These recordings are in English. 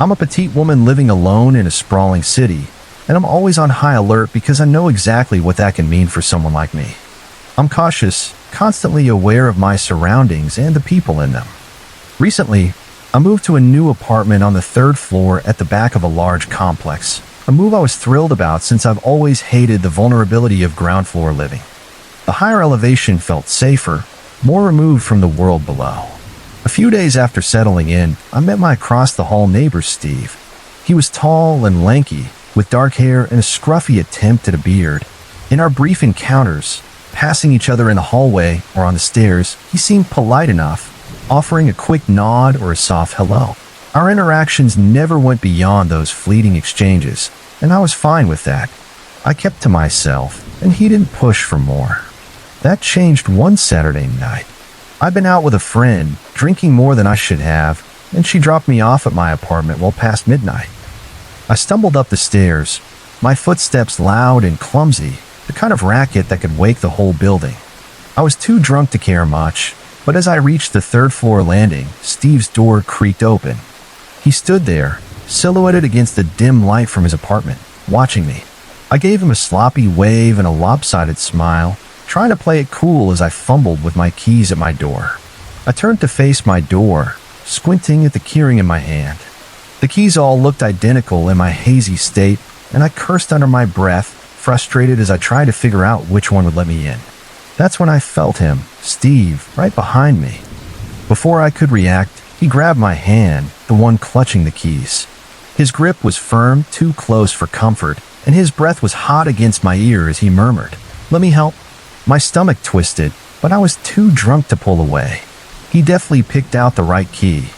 I'm a petite woman living alone in a sprawling city, and I'm always on high alert because I know exactly what that can mean for someone like me. I'm cautious, constantly aware of my surroundings and the people in them. Recently, I moved to a new apartment on the 3rd floor at the back of a large complex, a move I was thrilled about since I've always hated the vulnerability of ground floor living. The higher elevation felt safer, more removed from the world below. A few days after settling in, I met my across-the-hall neighbor, Steve. He was tall and lanky, with dark hair and a scruffy attempt at a beard. In our brief encounters, passing each other in the hallway or on the stairs, he seemed polite enough, offering a quick nod or a soft hello. Our interactions never went beyond those fleeting exchanges, and I was fine with that. I kept to myself, and he didn't push for more. That changed one Saturday night. I'd been out with a friend, drinking more than I should have, and she dropped me off at my apartment well past midnight. I stumbled up the stairs, my footsteps loud and clumsy, the kind of racket that could wake the whole building. I was too drunk to care much, but as I reached the 3rd floor landing, Steve's door creaked open. He stood there, silhouetted against the dim light from his apartment, watching me. I gave him a sloppy wave and a lopsided smile, trying to play it cool as I fumbled with my keys at my door. I turned to face my door, squinting at the keyring in my hand. The keys all looked identical in my hazy state, and I cursed under my breath, frustrated as I tried to figure out which one would let me in. That's when I felt him, Steve, right behind me. Before I could react, he grabbed my hand, the one clutching the keys. His grip was firm, too close for comfort, and his breath was hot against my ear as he murmured, "Let me help." My stomach twisted, but I was too drunk to pull away. He deftly picked out the right key,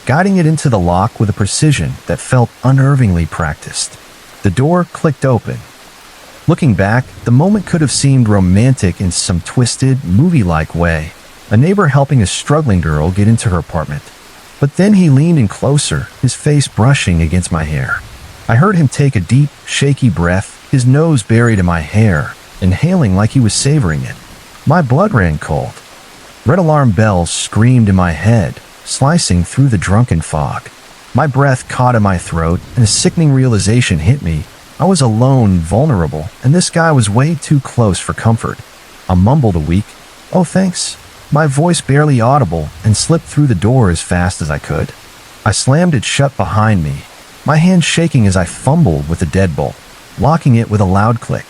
guiding it into the lock with a precision that felt unnervingly practiced. The door clicked open. Looking back, the moment could have seemed romantic in some twisted, movie-like way, a neighbor helping a struggling girl get into her apartment. But then he leaned in closer, his face brushing against my hair. I heard him take a deep, shaky breath, his nose buried in my hair, inhaling like he was savoring it. My blood ran cold. Red alarm bells screamed in my head, slicing through the drunken fog. My breath caught in my throat, and a sickening realization hit me. I was alone, vulnerable, and this guy was way too close for comfort. I mumbled a weak, "Oh, thanks," my voice barely audible, and slipped through the door as fast as I could. I slammed it shut behind me, my hand shaking as I fumbled with the deadbolt, locking it with a loud click.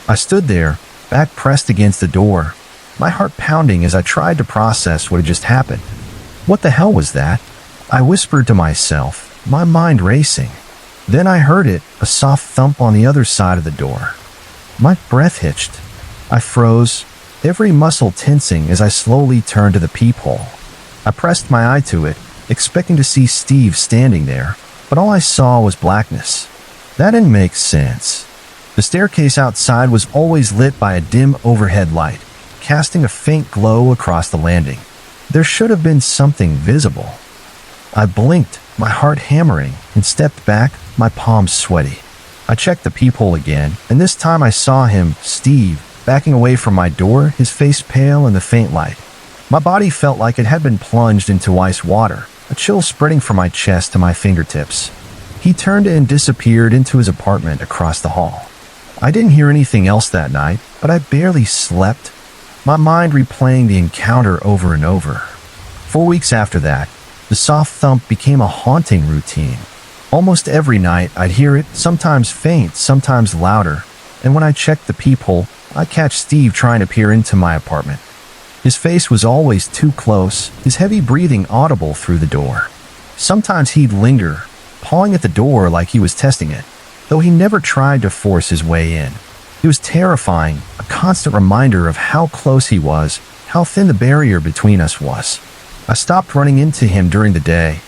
I stood there, back pressed against the door, my heart pounding as I tried to process what had just happened. What the hell was that? I whispered to myself, my mind racing. Then I heard it, a soft thump on the other side of the door. My breath hitched. I froze, every muscle tensing as I slowly turned to the peephole. I pressed my eye to it, expecting to see Steve standing there, but all I saw was blackness. That didn't make sense. The staircase outside was always lit by a dim overhead light, casting a faint glow across the landing. There should have been something visible. I blinked, my heart hammering, and stepped back, my palms sweaty. I checked the peephole again, and this time I saw him, Steve, backing away from my door, his face pale in the faint light. My body felt like it had been plunged into ice water, a chill spreading from my chest to my fingertips. He turned and disappeared into his apartment across the hall. I didn't hear anything else that night, but I barely slept, my mind replaying the encounter over and over. 4 weeks after that, the soft thump became a haunting routine. Almost every night, I'd hear it, sometimes faint, sometimes louder, and when I checked the peephole, I'd catch Steve trying to peer into my apartment. His face was always too close, his heavy breathing audible through the door. Sometimes he'd linger, pawing at the door like he was testing it, though he never tried to force his way in. It was terrifying, a constant reminder of how close he was, how thin the barrier between us was. I stopped running into him during the day,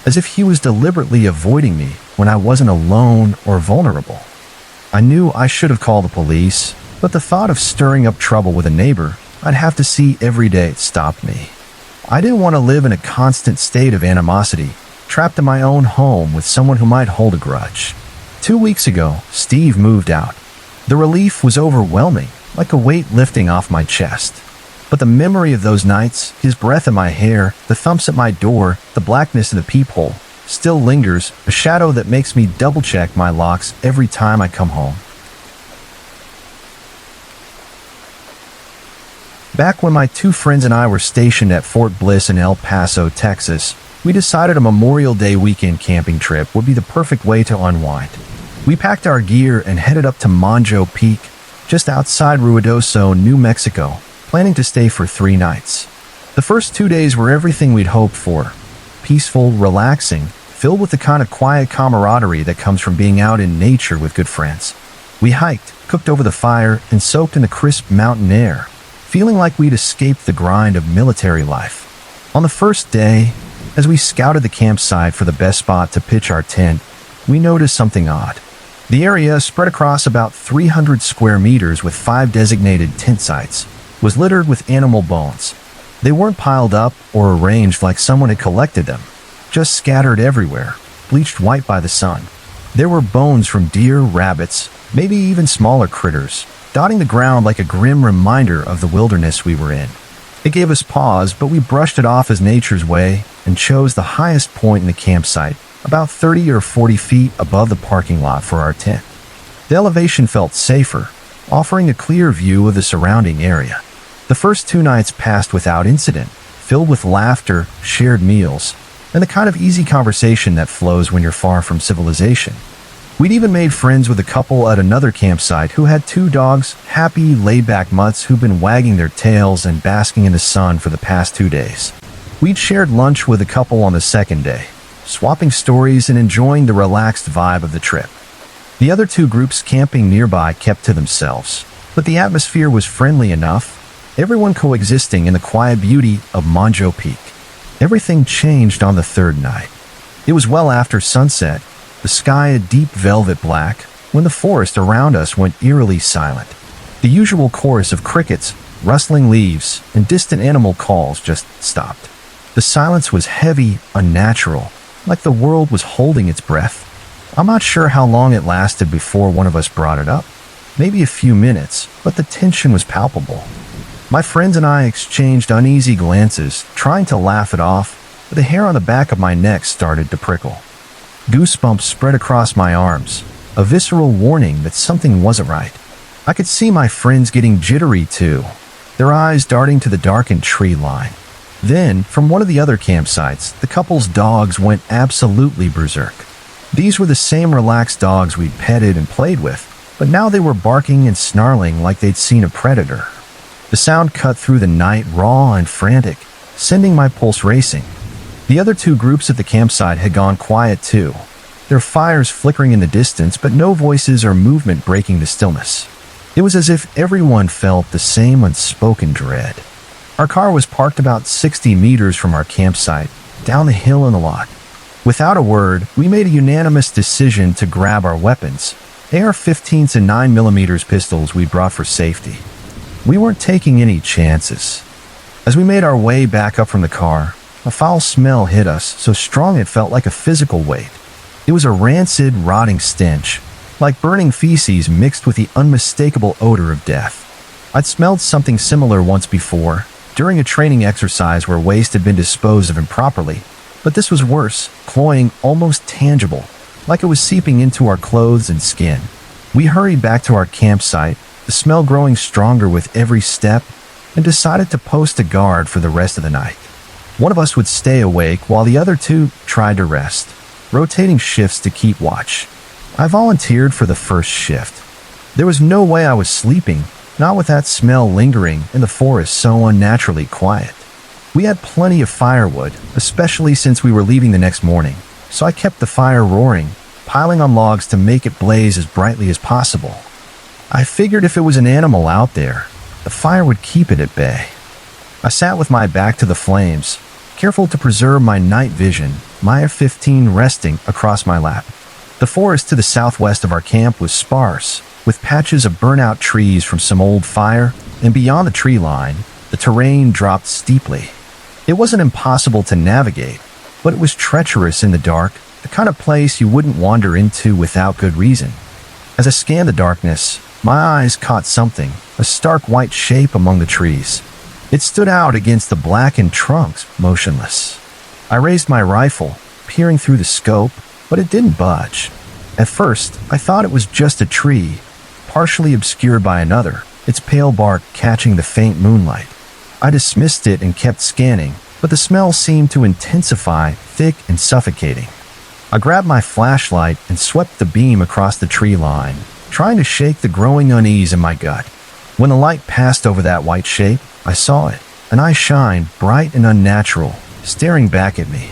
as if he was deliberately avoiding me when I wasn't alone or vulnerable. I knew I should have called the police, but the thought of stirring up trouble with a neighbor I'd have to see every day stopped me. I didn't want to live in a constant state of animosity, trapped in my own home with someone who might hold a grudge. 2 weeks ago, Steve moved out. The relief was overwhelming, like a weight lifting off my chest. But the memory of those nights, his breath in my hair, the thumps at my door, the blackness in the peephole, still lingers, a shadow that makes me double-check my locks every time I come home. Back when my two friends and I were stationed at Fort Bliss in El Paso, Texas, we decided a Memorial Day weekend camping trip would be the perfect way to unwind. We packed our gear and headed up to Manjo Peak, just outside Ruidoso, New Mexico, planning to stay for 3 nights. The first 2 days were everything we'd hoped for. Peaceful, relaxing, filled with the kind of quiet camaraderie that comes from being out in nature with good friends. We hiked, cooked over the fire, and soaked in the crisp mountain air, feeling like we'd escaped the grind of military life. On the first day, as we scouted the campsite for the best spot to pitch our tent, we noticed something odd. The area, spread across about 300 square meters with 5 designated tent sites, was littered with animal bones. They weren't piled up or arranged like someone had collected them, just scattered everywhere, bleached white by the sun. There were bones from deer, rabbits, maybe even smaller critters, dotting the ground like a grim reminder of the wilderness we were in. It gave us pause, but we brushed it off as nature's way and chose the highest point in the campsite, about 30 or 40 feet above the parking lot for our tent. The elevation felt safer, offering a clear view of the surrounding area. The first 2 nights passed without incident, filled with laughter, shared meals, and the kind of easy conversation that flows when you're far from civilization. We'd even made friends with a couple at another campsite who had 2 dogs, happy, laid-back mutts who'd been wagging their tails and basking in the sun for the past 2 days. We'd shared lunch with a couple on the second day, swapping stories and enjoying the relaxed vibe of the trip. The other 2 groups camping nearby kept to themselves, but the atmosphere was friendly enough, everyone coexisting in the quiet beauty of Manjo Peak. Everything changed on the 3rd night. It was well after sunset, the sky a deep velvet black, when the forest around us went eerily silent. The usual chorus of crickets, rustling leaves, and distant animal calls just stopped. The silence was heavy, unnatural, like the world was holding its breath. I'm not sure how long it lasted before one of us brought it up. Maybe a few minutes, but the tension was palpable. My friends and I exchanged uneasy glances, trying to laugh it off, but the hair on the back of my neck started to prickle. Goosebumps spread across my arms, a visceral warning that something wasn't right. I could see my friends getting jittery too, their eyes darting to the darkened tree line. Then, from one of the other campsites, the couple's dogs went absolutely berserk. These were the same relaxed dogs we'd petted and played with, but now they were barking and snarling like they'd seen a predator. The sound cut through the night, raw and frantic, sending my pulse racing. The other 2 groups at the campsite had gone quiet too, their fires flickering in the distance, but no voices or movement breaking the stillness. It was as if everyone felt the same unspoken dread. Our car was parked about 60 meters from our campsite, down the hill in the lot. Without a word, we made a unanimous decision to grab our weapons, AR-15s and 9mm pistols we brought for safety. We weren't taking any chances. As we made our way back up from the car, a foul smell hit us, so strong it felt like a physical weight. It was a rancid, rotting stench, like burning feces mixed with the unmistakable odor of death. I'd smelled something similar once before, during a training exercise where waste had been disposed of improperly, but this was worse, cloying, almost tangible, like it was seeping into our clothes and skin. We hurried back to our campsite, the smell growing stronger with every step, and decided to post a guard for the rest of the night. One of us would stay awake while the other 2 tried to rest, rotating shifts to keep watch. I volunteered for the first shift. There was no way I was sleeping, not with that smell lingering in the forest so unnaturally quiet. We had plenty of firewood, especially since we were leaving the next morning, so I kept the fire roaring, piling on logs to make it blaze as brightly as possible. I figured if it was an animal out there, the fire would keep it at bay. I sat with my back to the flames, careful to preserve my night vision, my AR-15 resting across my lap. The forest to the southwest of our camp was sparse, with patches of burnt-out trees from some old fire, and beyond the tree line, the terrain dropped steeply. It wasn't impossible to navigate, but it was treacherous in the dark, the kind of place you wouldn't wander into without good reason. As I scanned the darkness, my eyes caught something, a stark white shape among the trees. It stood out against the blackened trunks, motionless. I raised my rifle, peering through the scope, but it didn't budge. At first, I thought it was just a tree, partially obscured by another, its pale bark catching the faint moonlight. I dismissed it and kept scanning, but the smell seemed to intensify, thick and suffocating. I grabbed my flashlight and swept the beam across the tree line, trying to shake the growing unease in my gut. When the light passed over that white shape, I saw it, an eye shine, bright and unnatural, staring back at me.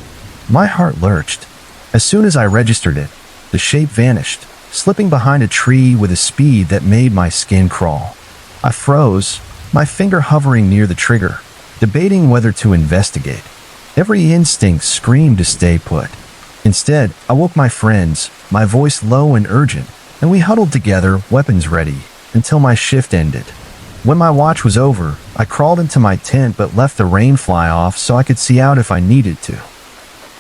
My heart lurched. As soon as I registered it, the shape vanished, slipping behind a tree with a speed that made my skin crawl. I froze, my finger hovering near the trigger, debating whether to investigate. Every instinct screamed to stay put. Instead, I woke my friends, my voice low and urgent, and we huddled together, weapons ready, until my shift ended. When my watch was over, I crawled into my tent but left the rain fly off so I could see out if I needed to.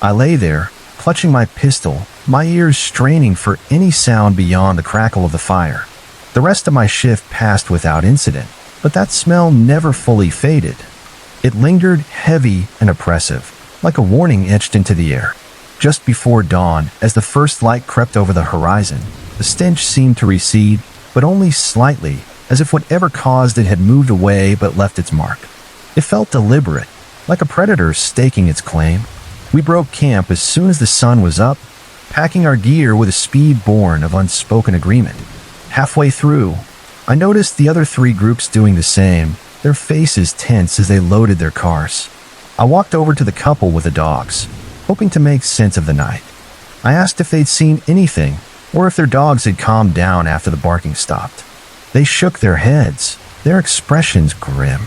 I lay there, clutching my pistol, my ears straining for any sound beyond the crackle of the fire. The rest of my shift passed without incident, but that smell never fully faded. It lingered heavy and oppressive, like a warning etched into the air. Just before dawn, as the first light crept over the horizon, the stench seemed to recede, but only slightly, as if whatever caused it had moved away but left its mark. It felt deliberate, like a predator staking its claim. We broke camp as soon as the sun was up, packing our gear with a speed born of unspoken agreement. Halfway through, I noticed the other 3 groups doing the same, their faces tense as they loaded their cars. I walked over to the couple with the dogs, hoping to make sense of the night. I asked if they'd seen anything, or if their dogs had calmed down after the barking stopped. They shook their heads, their expressions grim.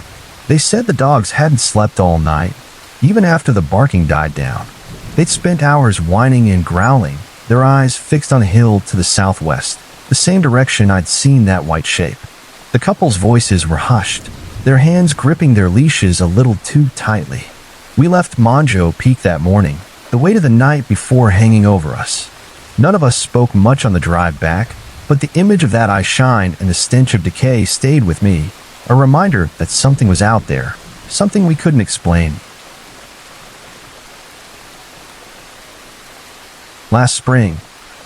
They said the dogs hadn't slept all night, even after the barking died down. They'd spent hours whining and growling, their eyes fixed on a hill to the southwest, the same direction I'd seen that white shape. The couple's voices were hushed, their hands gripping their leashes a little too tightly. We left Monjo Peak that morning, the weight of the night before hanging over us. None of us spoke much on the drive back, but the image of that eye shine and the stench of decay stayed with me, a reminder that something was out there, something we couldn't explain. Last spring,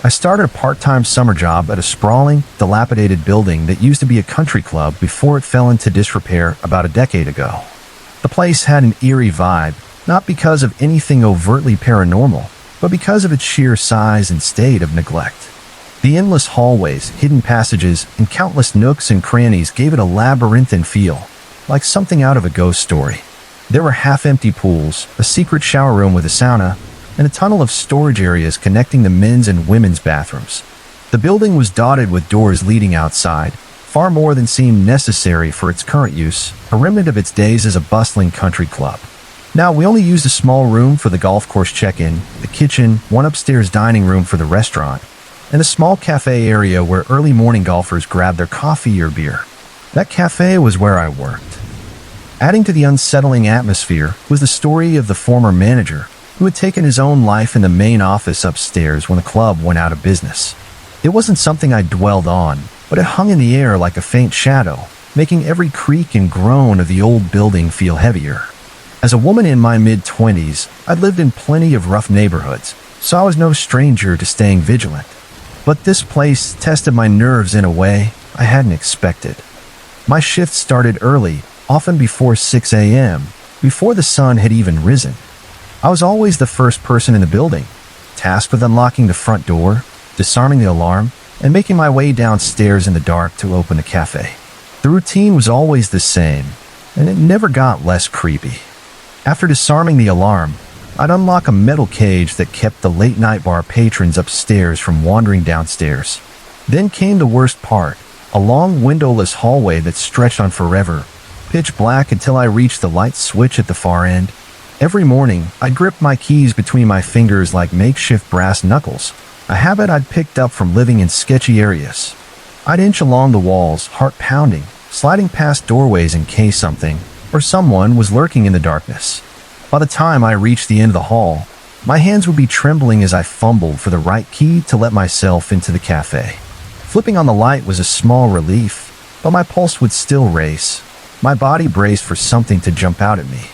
I started a part-time summer job at a sprawling, dilapidated building that used to be a country club before it fell into disrepair about a decade ago. The place had an eerie vibe, not because of anything overtly paranormal, but because of its sheer size and state of neglect. The endless hallways, hidden passages, and countless nooks and crannies gave it a labyrinthine feel, like something out of a ghost story. There were half-empty pools, a secret shower room with a sauna, and a tunnel of storage areas connecting the men's and women's bathrooms. The building was dotted with doors leading outside, far more than seemed necessary for its current use, a remnant of its days as a bustling country club. Now, we only used a small room for the golf course check-in, the kitchen, one upstairs dining room for the restaurant, and a small cafe area where early morning golfers grabbed their coffee or beer. That cafe was where I worked. Adding to the unsettling atmosphere was the story of the former manager, who had taken his own life in the main office upstairs when the club went out of business. It wasn't something I dwelled on, but it hung in the air like a faint shadow, making every creak and groan of the old building feel heavier. As a woman in my mid-20s, I'd lived in plenty of rough neighborhoods, so I was no stranger to staying vigilant. But this place tested my nerves in a way I hadn't expected. My shift started early, often before 6 a.m., before the sun had even risen. I was always the first person in the building, tasked with unlocking the front door, disarming the alarm, and making my way downstairs in the dark to open the cafe. The routine was always the same, and it never got less creepy. After disarming the alarm, I'd unlock a metal cage that kept the late-night bar patrons upstairs from wandering downstairs. Then came the worst part, a long windowless hallway that stretched on forever, pitch black until I reached the light switch at the far end. Every morning, I'd grip my keys between my fingers like makeshift brass knuckles, a habit I'd picked up from living in sketchy areas. I'd inch along the walls, heart pounding, sliding past doorways in case something or someone was lurking in the darkness. By the time I reached the end of the hall, my hands would be trembling as I fumbled for the right key to let myself into the cafe. Flipping on the light was a small relief, but my pulse would still race. My body braced for something to jump out at me.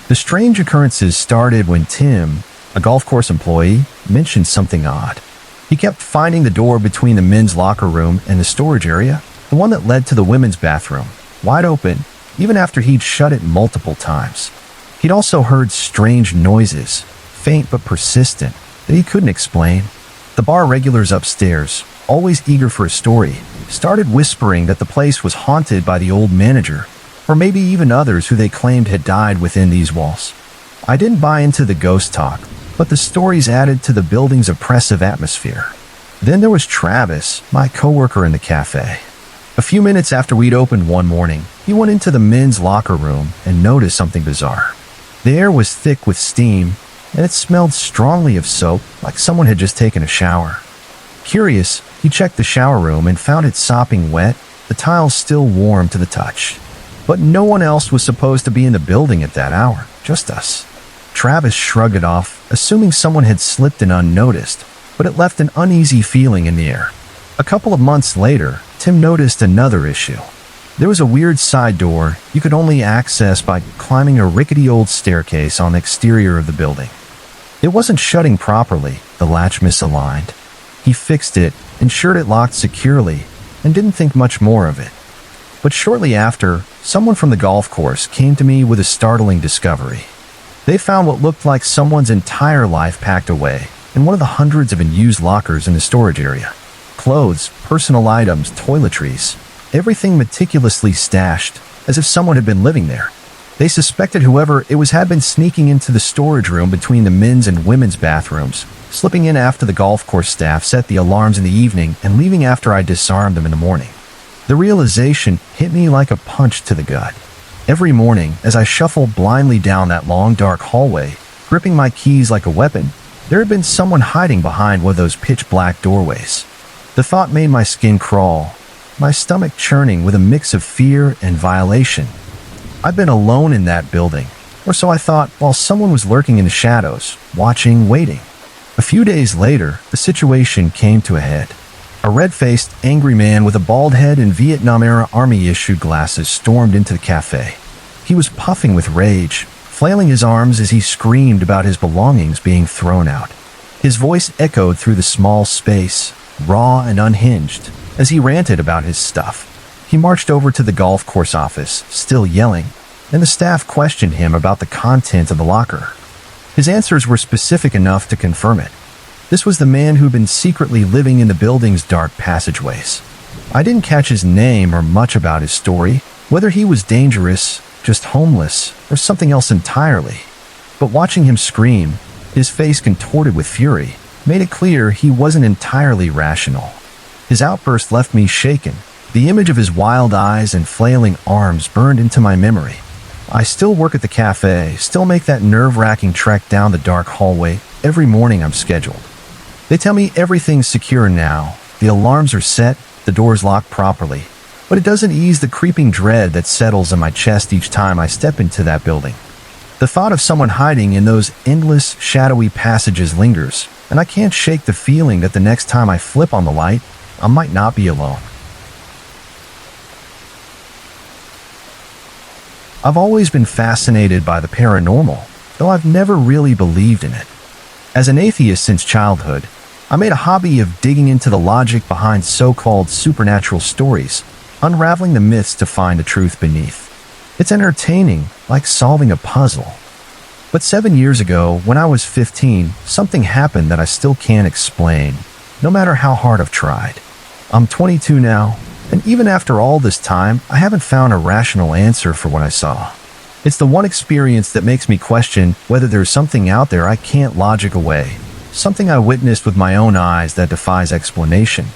The strange occurrences started when Tim, A golf course employee mentioned something odd. He kept finding the door between the men's locker room and the storage area, the one that led to the women's bathroom, wide open, even after he'd shut it multiple times. He'd also heard strange noises, faint but persistent, that he couldn't explain. The bar regulars upstairs, always eager for a story, started whispering that the place was haunted by the old manager, or maybe even others who they claimed had died within these walls. I didn't buy into the ghost talk, but the stories added to the building's oppressive atmosphere. Then there was Travis, my coworker in the cafe. A few minutes after we'd opened one morning, he went into the men's locker room and noticed something bizarre. The air was thick with steam, and it smelled strongly of soap, like someone had just taken a shower. Curious, he checked the shower room and found it sopping wet, the tiles still warm to the touch. But no one else was supposed to be in the building at that hour, just us. Travis shrugged it off, assuming someone had slipped in unnoticed, but it left an uneasy feeling in the air. A couple of months later, Tim noticed another issue. There was a weird side door you could only access by climbing a rickety old staircase on the exterior of the building. It wasn't shutting properly, the latch misaligned. He fixed it, ensured it locked securely, and didn't think much more of it. But shortly after, someone from the golf course came to me with a startling discovery. They found what looked like someone's entire life packed away in one of the hundreds of unused lockers in the storage area. Clothes, personal items, toiletries, everything meticulously stashed, as if someone had been living there. They suspected whoever it was had been sneaking into the storage room between the men's and women's bathrooms, slipping in after the golf course staff set the alarms in the evening and leaving after I disarmed them in the morning. The realization hit me like a punch to the gut. Every morning, as I shuffled blindly down that long, dark hallway, gripping my keys like a weapon, there had been someone hiding behind one of those pitch-black doorways. The thought made my skin crawl, my stomach churning with a mix of fear and violation. I'd been alone in that building, or so I thought, while someone was lurking in the shadows, watching, waiting. A few days later, the situation came to a head. A red-faced, angry man with a bald head and Vietnam-era Army-issued glasses stormed into the cafe. He was puffing with rage, flailing his arms as he screamed about his belongings being thrown out. His voice echoed through the small space, raw and unhinged, as he ranted about his stuff. He marched over to the golf course office, still yelling, and the staff questioned him about the content of the locker. His answers were specific enough to confirm it. This was the man who'd been secretly living in the building's dark passageways. I didn't catch his name or much about his story, whether he was dangerous, just homeless, or something else entirely. But watching him scream, his face contorted with fury, made it clear he wasn't entirely rational. His outburst left me shaken. The image of his wild eyes and flailing arms burned into my memory. I still work at the cafe, still make that nerve-wracking trek down the dark hallway every morning I'm scheduled. They tell me everything's secure now, the alarms are set, the doors locked properly, but it doesn't ease the creeping dread that settles in my chest each time I step into that building. The thought of someone hiding in those endless, shadowy passages lingers, and I can't shake the feeling that the next time I flip on the light, I might not be alone. I've always been fascinated by the paranormal, though I've never really believed in it. As an atheist since childhood, I made a hobby of digging into the logic behind so-called supernatural stories, unraveling the myths to find the truth beneath. It's entertaining, like solving a puzzle. But 7 years ago, when I was 15, something happened that I still can't explain, no matter how hard I've tried. I'm 22 now, and even after all this time, I haven't found a rational answer for what I saw. It's the one experience that makes me question whether there's something out there I can't logic away, something I witnessed with my own eyes that defies explanation.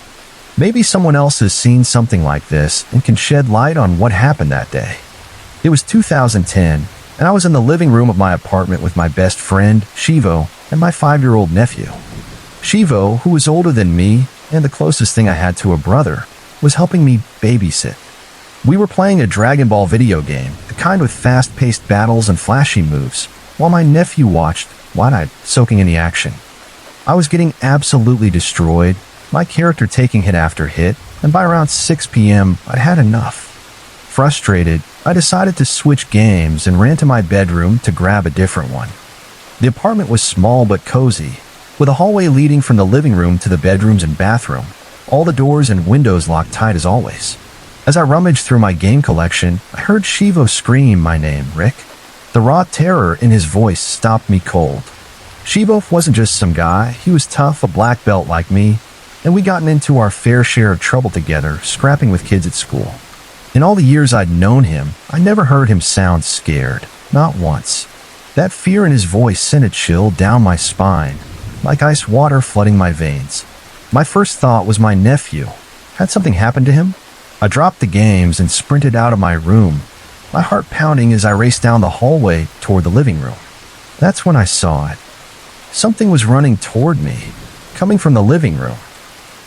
Maybe someone else has seen something like this and can shed light on what happened that day. It was 2010, and I was in the living room of my apartment with my best friend, Shivo, and my 5-year-old nephew. Shivo, who was older than me and the closest thing I had to a brother, was helping me babysit. We were playing a Dragon Ball video game, the kind with fast-paced battles and flashy moves, while my nephew watched, wide-eyed, soaking in the action. I was getting absolutely destroyed, my character taking hit after hit, and by around 6 p.m., I'd had enough. Frustrated, I decided to switch games and ran to my bedroom to grab a different one. The apartment was small but cozy, with a hallway leading from the living room to the bedrooms and bathroom, all the doors and windows locked tight as always. As I rummaged through my game collection, I heard Shivo scream my name, Rick. The raw terror in his voice stopped me cold. Shivo wasn't just some guy, he was tough, a black belt like me, and we gotten into our fair share of trouble together, scrapping with kids at school. In all the years I'd known him, I never heard him sound scared, not once. That fear in his voice sent a chill down my spine, like ice water flooding my veins. My first thought was my nephew. Had something happened to him? I dropped the games and sprinted out of my room, my heart pounding as I raced down the hallway toward the living room. That's when I saw it. Something was running toward me, coming from the living room.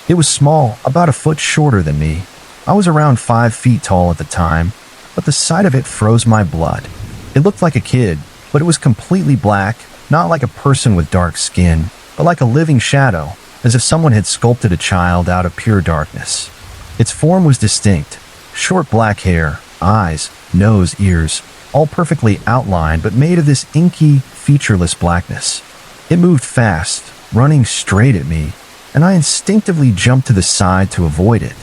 It was small, about a foot shorter than me. I was around 5 feet tall at the time, but the sight of it froze my blood. It looked like a kid, but it was completely black, not like a person with dark skin, but like a living shadow, as if someone had sculpted a child out of pure darkness. Its form was distinct. Short black hair, eyes, nose, ears, all perfectly outlined but made of this inky, featureless blackness. It moved fast, running straight at me, and I instinctively jumped to the side to avoid it.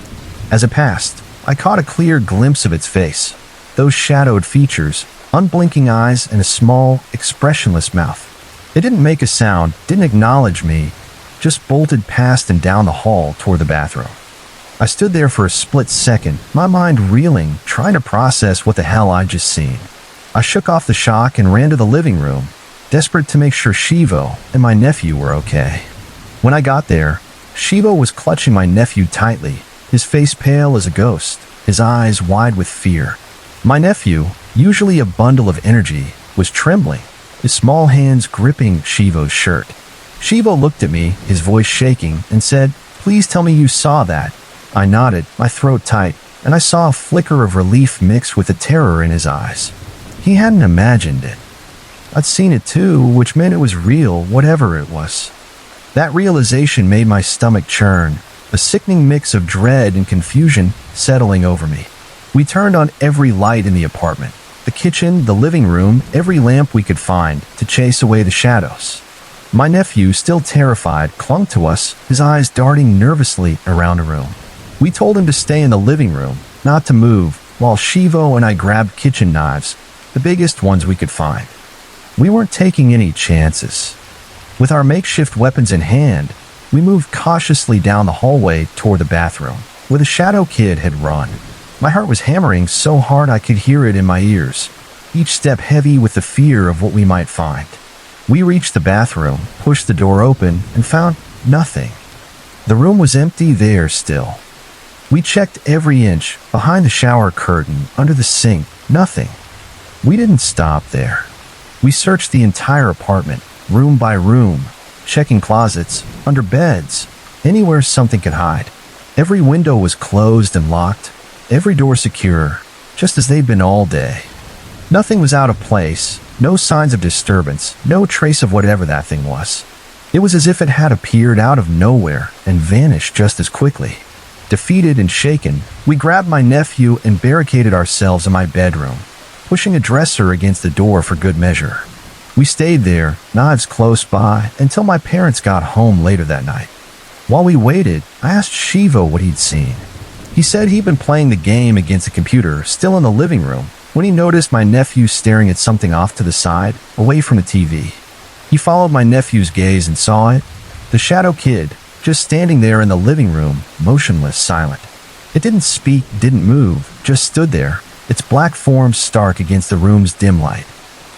As it passed, I caught a clear glimpse of its face, those shadowed features, unblinking eyes, and a small, expressionless mouth. It didn't make a sound, didn't acknowledge me, just bolted past and down the hall toward the bathroom. I stood there for a split second, my mind reeling, trying to process what the hell I'd just seen. I shook off the shock and ran to the living room, desperate to make sure Shivo and my nephew were okay. When I got there, Shivo was clutching my nephew tightly, his face pale as a ghost, his eyes wide with fear. My nephew, usually a bundle of energy, was trembling, his small hands gripping Shivo's shirt. Shivo looked at me, his voice shaking, and said, "Please tell me you saw that." I nodded, my throat tight, and I saw a flicker of relief mixed with the terror in his eyes. He hadn't imagined it. I'd seen it too, which meant it was real, whatever it was. That realization made my stomach churn, a sickening mix of dread and confusion settling over me. We turned on every light in the apartment, the kitchen, the living room, every lamp we could find to chase away the shadows. My nephew, still terrified, clung to us, his eyes darting nervously around the room. We told him to stay in the living room, not to move, while Shivo and I grabbed kitchen knives, the biggest ones we could find. We weren't taking any chances. With our makeshift weapons in hand, we moved cautiously down the hallway toward the bathroom, where the shadow kid had run. My heart was hammering so hard I could hear it in my ears, each step heavy with the fear of what we might find. We reached the bathroom, pushed the door open, and found nothing. The room was empty there still. We checked every inch, behind the shower curtain, under the sink, nothing. We didn't stop there. We searched the entire apartment, room by room, checking closets, under beds, anywhere something could hide. Every window was closed and locked, every door secure, just as they'd been all day. Nothing was out of place, no signs of disturbance, no trace of whatever that thing was. It was as if it had appeared out of nowhere and vanished just as quickly. Defeated and shaken, we grabbed my nephew and barricaded ourselves in my bedroom, pushing a dresser against the door for good measure. We stayed there, knives close by, until my parents got home later that night. While we waited, I asked Shivo what he'd seen. He said he'd been playing the game against the computer, still in the living room, when he noticed my nephew staring at something off to the side, away from the TV. He followed my nephew's gaze and saw it, the shadow kid, just standing there in the living room, motionless, silent. It didn't speak, didn't move, just stood there, its black form stark against the room's dim light.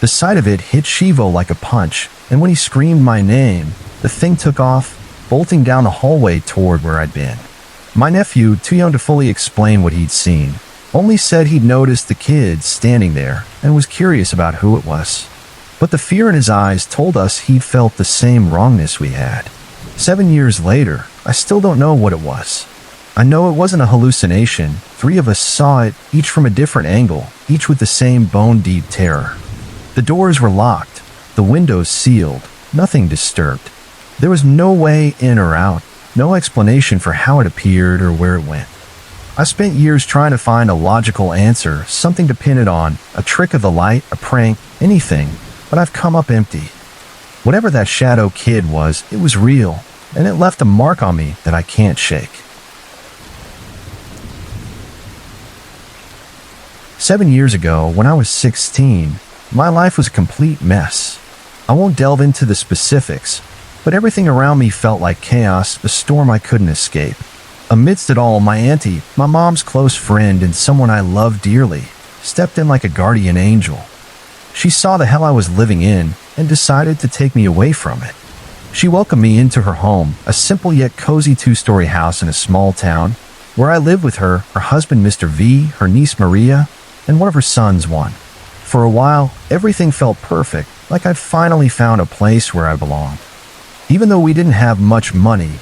The sight of it hit Shivo like a punch, and when he screamed my name, the thing took off, bolting down the hallway toward where I'd been. My nephew, too young to fully explain what he'd seen, only said he'd noticed the kid standing there and was curious about who it was. But the fear in his eyes told us he'd felt the same wrongness we had. 7 years later, I still don't know what it was. I know it wasn't a hallucination. 3 of us saw it, each from a different angle, each with the same bone-deep terror. The doors were locked, the windows sealed, nothing disturbed. There was no way in or out, no explanation for how it appeared or where it went. I spent years trying to find a logical answer, something to pin it on, a trick of the light, a prank, anything, but I've come up empty. Whatever that shadow kid was, it was real, and it left a mark on me that I can't shake. 7 years ago, when I was 16, my life was a complete mess. I won't delve into the specifics, but everything around me felt like chaos, a storm I couldn't escape. Amidst it all, my auntie, my mom's close friend and someone I loved dearly, stepped in like a guardian angel. She saw the hell I was living in and decided to take me away from it. She welcomed me into her home, a simple yet cozy 2-story house in a small town, where I lived with her husband Mr. V, her niece Maria, and one of her sons, Juan. For a while, everything felt perfect, like I'd finally found a place where I belonged. Even though we didn't have much money,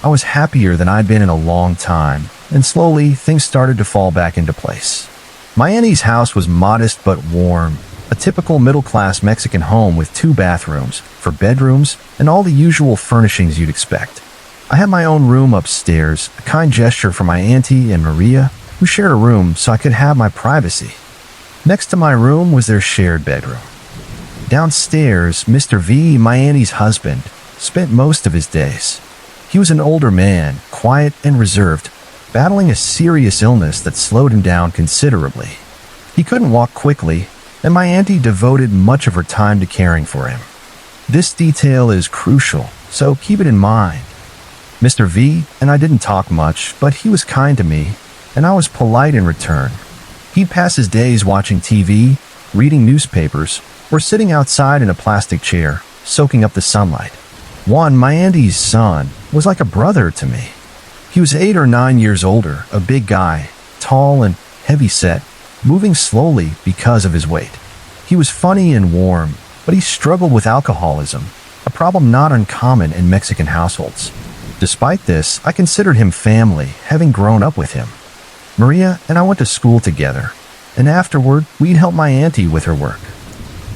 I was happier than I'd been in a long time, and slowly things started to fall back into place. My auntie's house was modest but warm, a typical middle-class Mexican home with 2 bathrooms, 4 bedrooms, and all the usual furnishings you'd expect. I had my own room upstairs, a kind gesture from my auntie and Maria, who shared a room so I could have my privacy. Next to my room was their shared bedroom. Downstairs, Mr. V, my auntie's husband, spent most of his days. He was an older man, quiet and reserved, battling a serious illness that slowed him down considerably. He couldn't walk quickly, and my auntie devoted much of her time to caring for him. This detail is crucial, so keep it in mind. Mr. V and I didn't talk much, but he was kind to me, and I was polite in return. He'd pass his days watching TV, reading newspapers, or sitting outside in a plastic chair, soaking up the sunlight. Juan, my auntie's son, was like a brother to me. He was 8 or 9 years older, a big guy, tall and heavy-set, moving slowly because of his weight. He was funny and warm, but he struggled with alcoholism, a problem not uncommon in Mexican households. Despite this, I considered him family, having grown up with him. Maria and I went to school together, and afterward, we'd help my auntie with her work.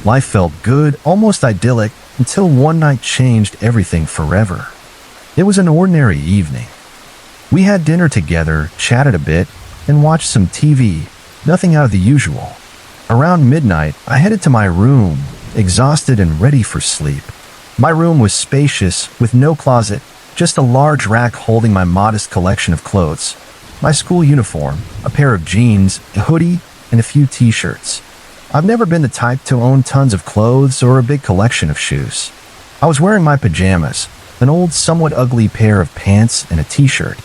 Life felt good, almost idyllic, until one night changed everything forever. It was an ordinary evening. We had dinner together, chatted a bit, and watched some TV, nothing out of the usual. Around midnight, I headed to my room, exhausted and ready for sleep. My room was spacious, with no closet, just a large rack holding my modest collection of clothes. My school uniform, a pair of jeans, a hoodie, and a few t-shirts. I've never been the type to own tons of clothes or a big collection of shoes. I was wearing my pajamas, an old, somewhat ugly pair of pants and a t-shirt.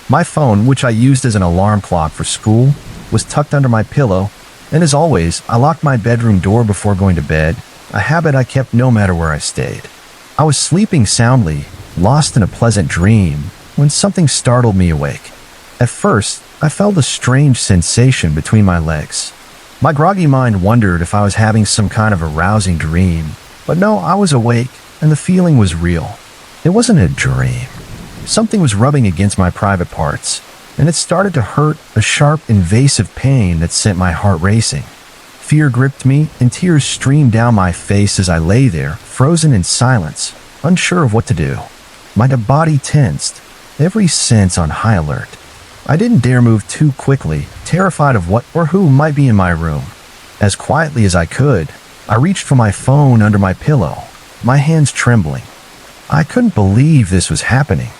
My phone, which I used as an alarm clock for school, was tucked under my pillow, and as always, I locked my bedroom door before going to bed, a habit I kept no matter where I stayed. I was sleeping soundly, lost in a pleasant dream, when something startled me awake. At first, I felt a strange sensation between my legs. My groggy mind wondered if I was having some kind of arousing dream, but no, I was awake, and the feeling was real. It wasn't a dream. Something was rubbing against my private parts, and it started to hurt, a sharp, invasive pain that sent my heart racing. Fear gripped me, and tears streamed down my face as I lay there, frozen in silence, unsure of what to do. My body tensed, every sense on high alert. I didn't dare move too quickly, terrified of what or who might be in my room. As quietly as I could, I reached for my phone under my pillow, my hands trembling. I couldn't believe this was happening.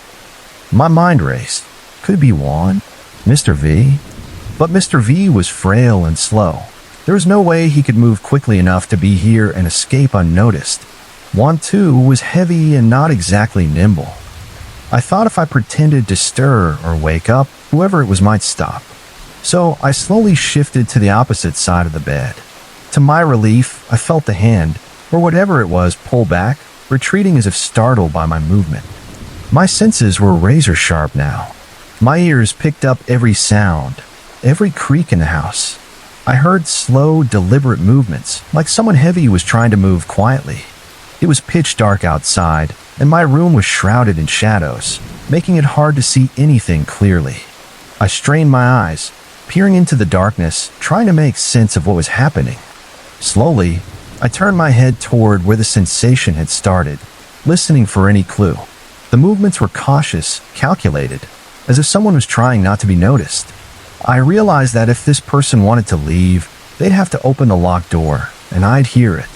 My mind raced. Could it be Juan? Mr. V? But Mr. V was frail and slow. There was no way he could move quickly enough to be here and escape unnoticed. Juan, too, was heavy and not exactly nimble. I thought if I pretended to stir or wake up, whoever it was might stop. So I slowly shifted to the opposite side of the bed. To my relief, I felt the hand, or whatever it was, pull back, retreating as if startled by my movement. My senses were razor sharp now. My ears picked up every sound, every creak in the house. I heard slow, deliberate movements, like someone heavy was trying to move quietly. It was pitch dark outside, and my room was shrouded in shadows, making it hard to see anything clearly. I strained my eyes, peering into the darkness, trying to make sense of what was happening. Slowly, I turned my head toward where the sensation had started, listening for any clue. The movements were cautious, calculated, as if someone was trying not to be noticed. I realized that if this person wanted to leave, they'd have to open the locked door, and I'd hear it.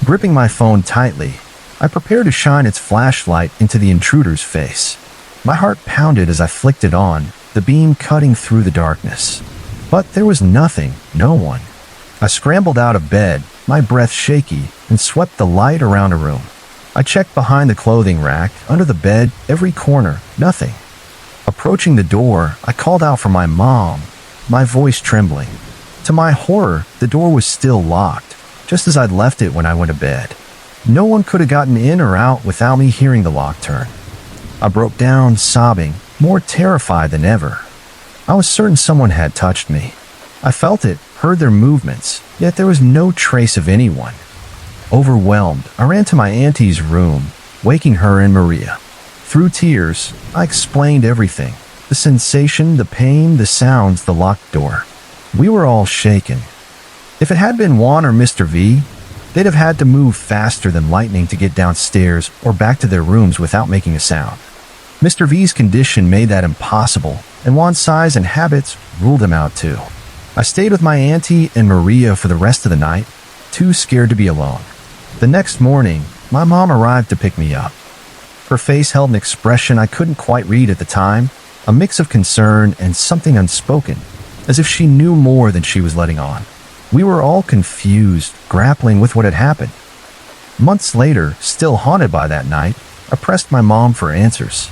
Gripping my phone tightly, I prepared to shine its flashlight into the intruder's face. My heart pounded as I flicked it on, the beam cutting through the darkness. But there was nothing, no one. I scrambled out of bed, my breath shaky, and swept the light around the room. I checked behind the clothing rack, under the bed, every corner, nothing. Approaching the door, I called out for my mom, my voice trembling. To my horror, the door was still locked, just as I'd left it when I went to bed. No one could have gotten in or out without me hearing the lock turn. I broke down, sobbing, more terrified than ever. I was certain someone had touched me. I felt it, heard their movements, yet there was no trace of anyone. Overwhelmed, I ran to my auntie's room, waking her and Maria. Through tears, I explained everything. The sensation, the pain, the sounds, the locked door. We were all shaken. If it had been Juan or Mr. V, they'd have had to move faster than lightning to get downstairs or back to their rooms without making a sound. Mr. V's condition made that impossible, and Juan's size and habits ruled him out too. I stayed with my auntie and Maria for the rest of the night, too scared to be alone. The next morning, my mom arrived to pick me up. Her face held an expression I couldn't quite read at the time, a mix of concern and something unspoken, as if she knew more than she was letting on. We were all confused, grappling with what had happened. Months later, still haunted by that night, I pressed my mom for answers.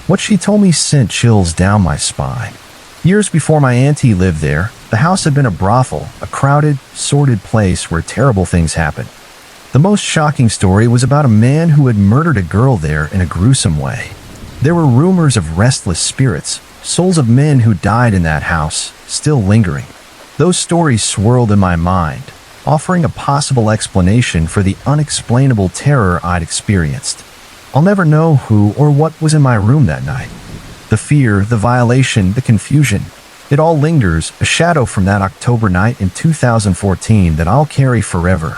What she told me sent chills down my spine. Years before my auntie lived there, the house had been a brothel, a crowded, sordid place where terrible things happened. The most shocking story was about a man who had murdered a girl there in a gruesome way. There were rumors of restless spirits, souls of men who died in that house, still lingering. Those stories swirled in my mind, offering a possible explanation for the unexplainable terror I'd experienced. I'll never know who or what was in my room that night. The fear, the violation, the confusion. It all lingers, a shadow from that October night in 2014 that I'll carry forever.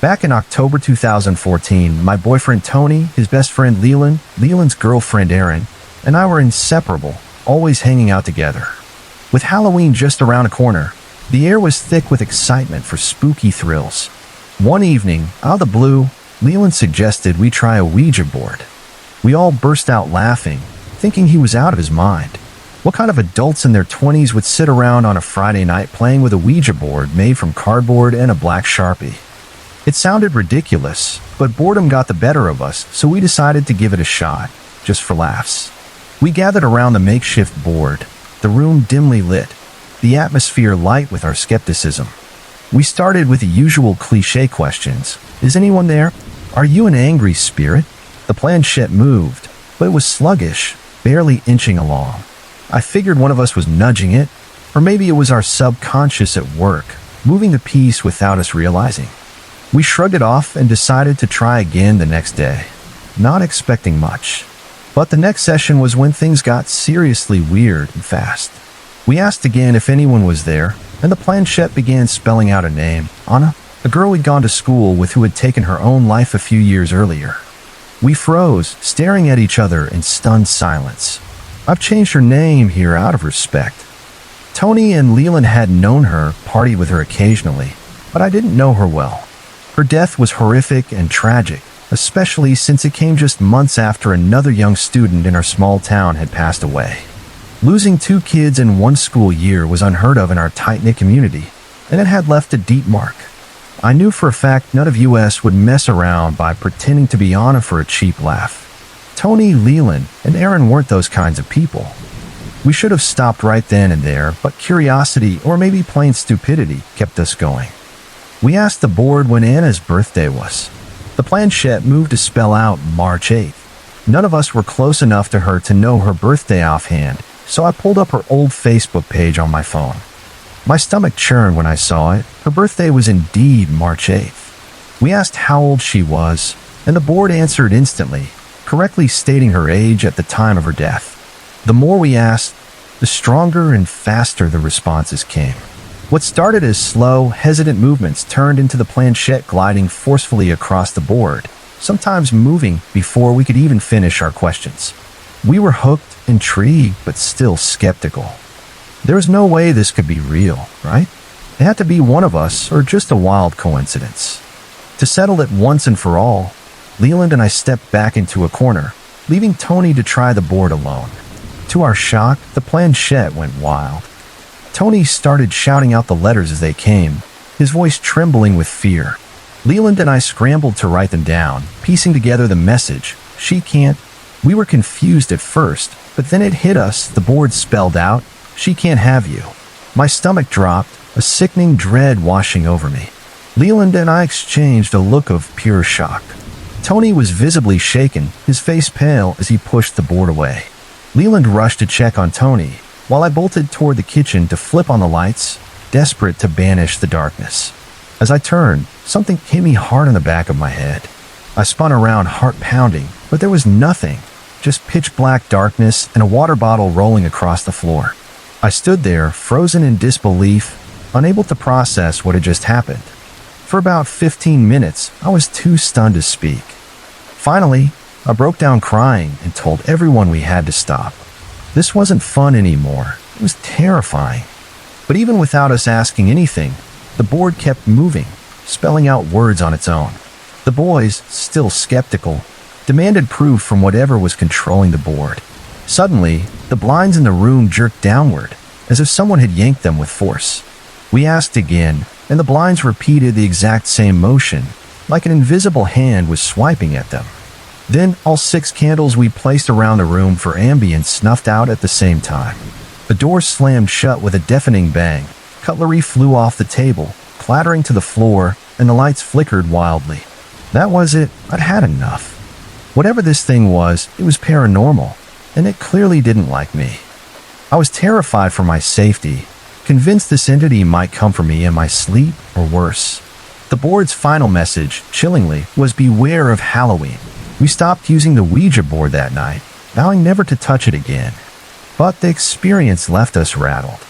Back in October 2014, my boyfriend Tony, his best friend Leland, Leland's girlfriend Erin, and I were inseparable, always hanging out together. With Halloween just around the corner, the air was thick with excitement for spooky thrills. One evening, out of the blue, Leland suggested we try a Ouija board. We all burst out laughing, thinking he was out of his mind. What kind of adults in their 20s would sit around on a Friday night playing with a Ouija board made from cardboard and a black Sharpie? It sounded ridiculous, but boredom got the better of us, so we decided to give it a shot, just for laughs. We gathered around the makeshift board, the room dimly lit, the atmosphere light with our skepticism. We started with the usual cliché questions. Is anyone there? Are you an angry spirit? The planchette moved, but it was sluggish, barely inching along. I figured one of us was nudging it, or maybe it was our subconscious at work, moving the piece without us realizing. We shrugged it off and decided to try again the next day, not expecting much. But the next session was when things got seriously weird and fast. We asked again if anyone was there, and the planchette began spelling out a name, Anna, a girl we'd gone to school with who had taken her own life a few years earlier. We froze, staring at each other in stunned silence. I've changed her name here out of respect. Tony and Leland had known her, partied with her occasionally, but I didn't know her well. Her death was horrific and tragic, especially since it came just months after another young student in our small town had passed away. Losing 2 kids in one school year was unheard of in our tight-knit community, and it had left a deep mark. I knew for a fact none of us would mess around by pretending to be Anna for a cheap laugh. Tony, Leland, and Erin weren't those kinds of people. We should have stopped right then and there, but curiosity, or maybe plain stupidity, kept us going. We asked the board when Anna's birthday was. The planchette moved to spell out March 8th. None of us were close enough to her to know her birthday offhand, so I pulled up her old Facebook page on my phone. My stomach churned when I saw it. Her birthday was indeed March 8th. We asked how old she was, and the board answered instantly, correctly stating her age at the time of her death. The more we asked, the stronger and faster the responses came. What started as slow, hesitant movements turned into the planchette gliding forcefully across the board, sometimes moving before we could even finish our questions. We were hooked, intrigued, but still skeptical. There was no way this could be real, right? It had to be one of us or just a wild coincidence. To settle it once and for all, Leland and I stepped back into a corner, leaving Tony to try the board alone. To our shock, the planchette went wild. Tony started shouting out the letters as they came, his voice trembling with fear. Leland and I scrambled to write them down, piecing together the message. She can't. We were confused at first, but then it hit us. The board spelled out, "She can't have you." My stomach dropped, a sickening dread washing over me. Leland and I exchanged a look of pure shock. Tony was visibly shaken, his face pale as he pushed the board away. Leland rushed to check on Tony, while I bolted toward the kitchen to flip on the lights, desperate to banish the darkness. As I turned, something hit me hard on the back of my head. I spun around, heart pounding, but there was nothing, just pitch-black darkness and a water bottle rolling across the floor. I stood there, frozen in disbelief, unable to process what had just happened. For about 15 minutes, I was too stunned to speak. Finally, I broke down crying and told everyone we had to stop. This wasn't fun anymore. It was terrifying. But even without us asking anything, the board kept moving, spelling out words on its own. The boys, still skeptical, demanded proof from whatever was controlling the board. Suddenly, the blinds in the room jerked downward, as if someone had yanked them with force. We asked again, and the blinds repeated the exact same motion, like an invisible hand was swiping at them. Then all 6 candles we placed around the room for ambience snuffed out at the same time. The door slammed shut with a deafening bang. Cutlery flew off the table, clattering to the floor, and the lights flickered wildly. That was it. I'd had enough. Whatever this thing was, it was paranormal, and it clearly didn't like me. I was terrified for my safety, convinced this entity might come for me in my sleep or worse. The board's final message, chillingly, was beware of Halloween. We stopped using the Ouija board that night, vowing never to touch it again. But the experience left us rattled.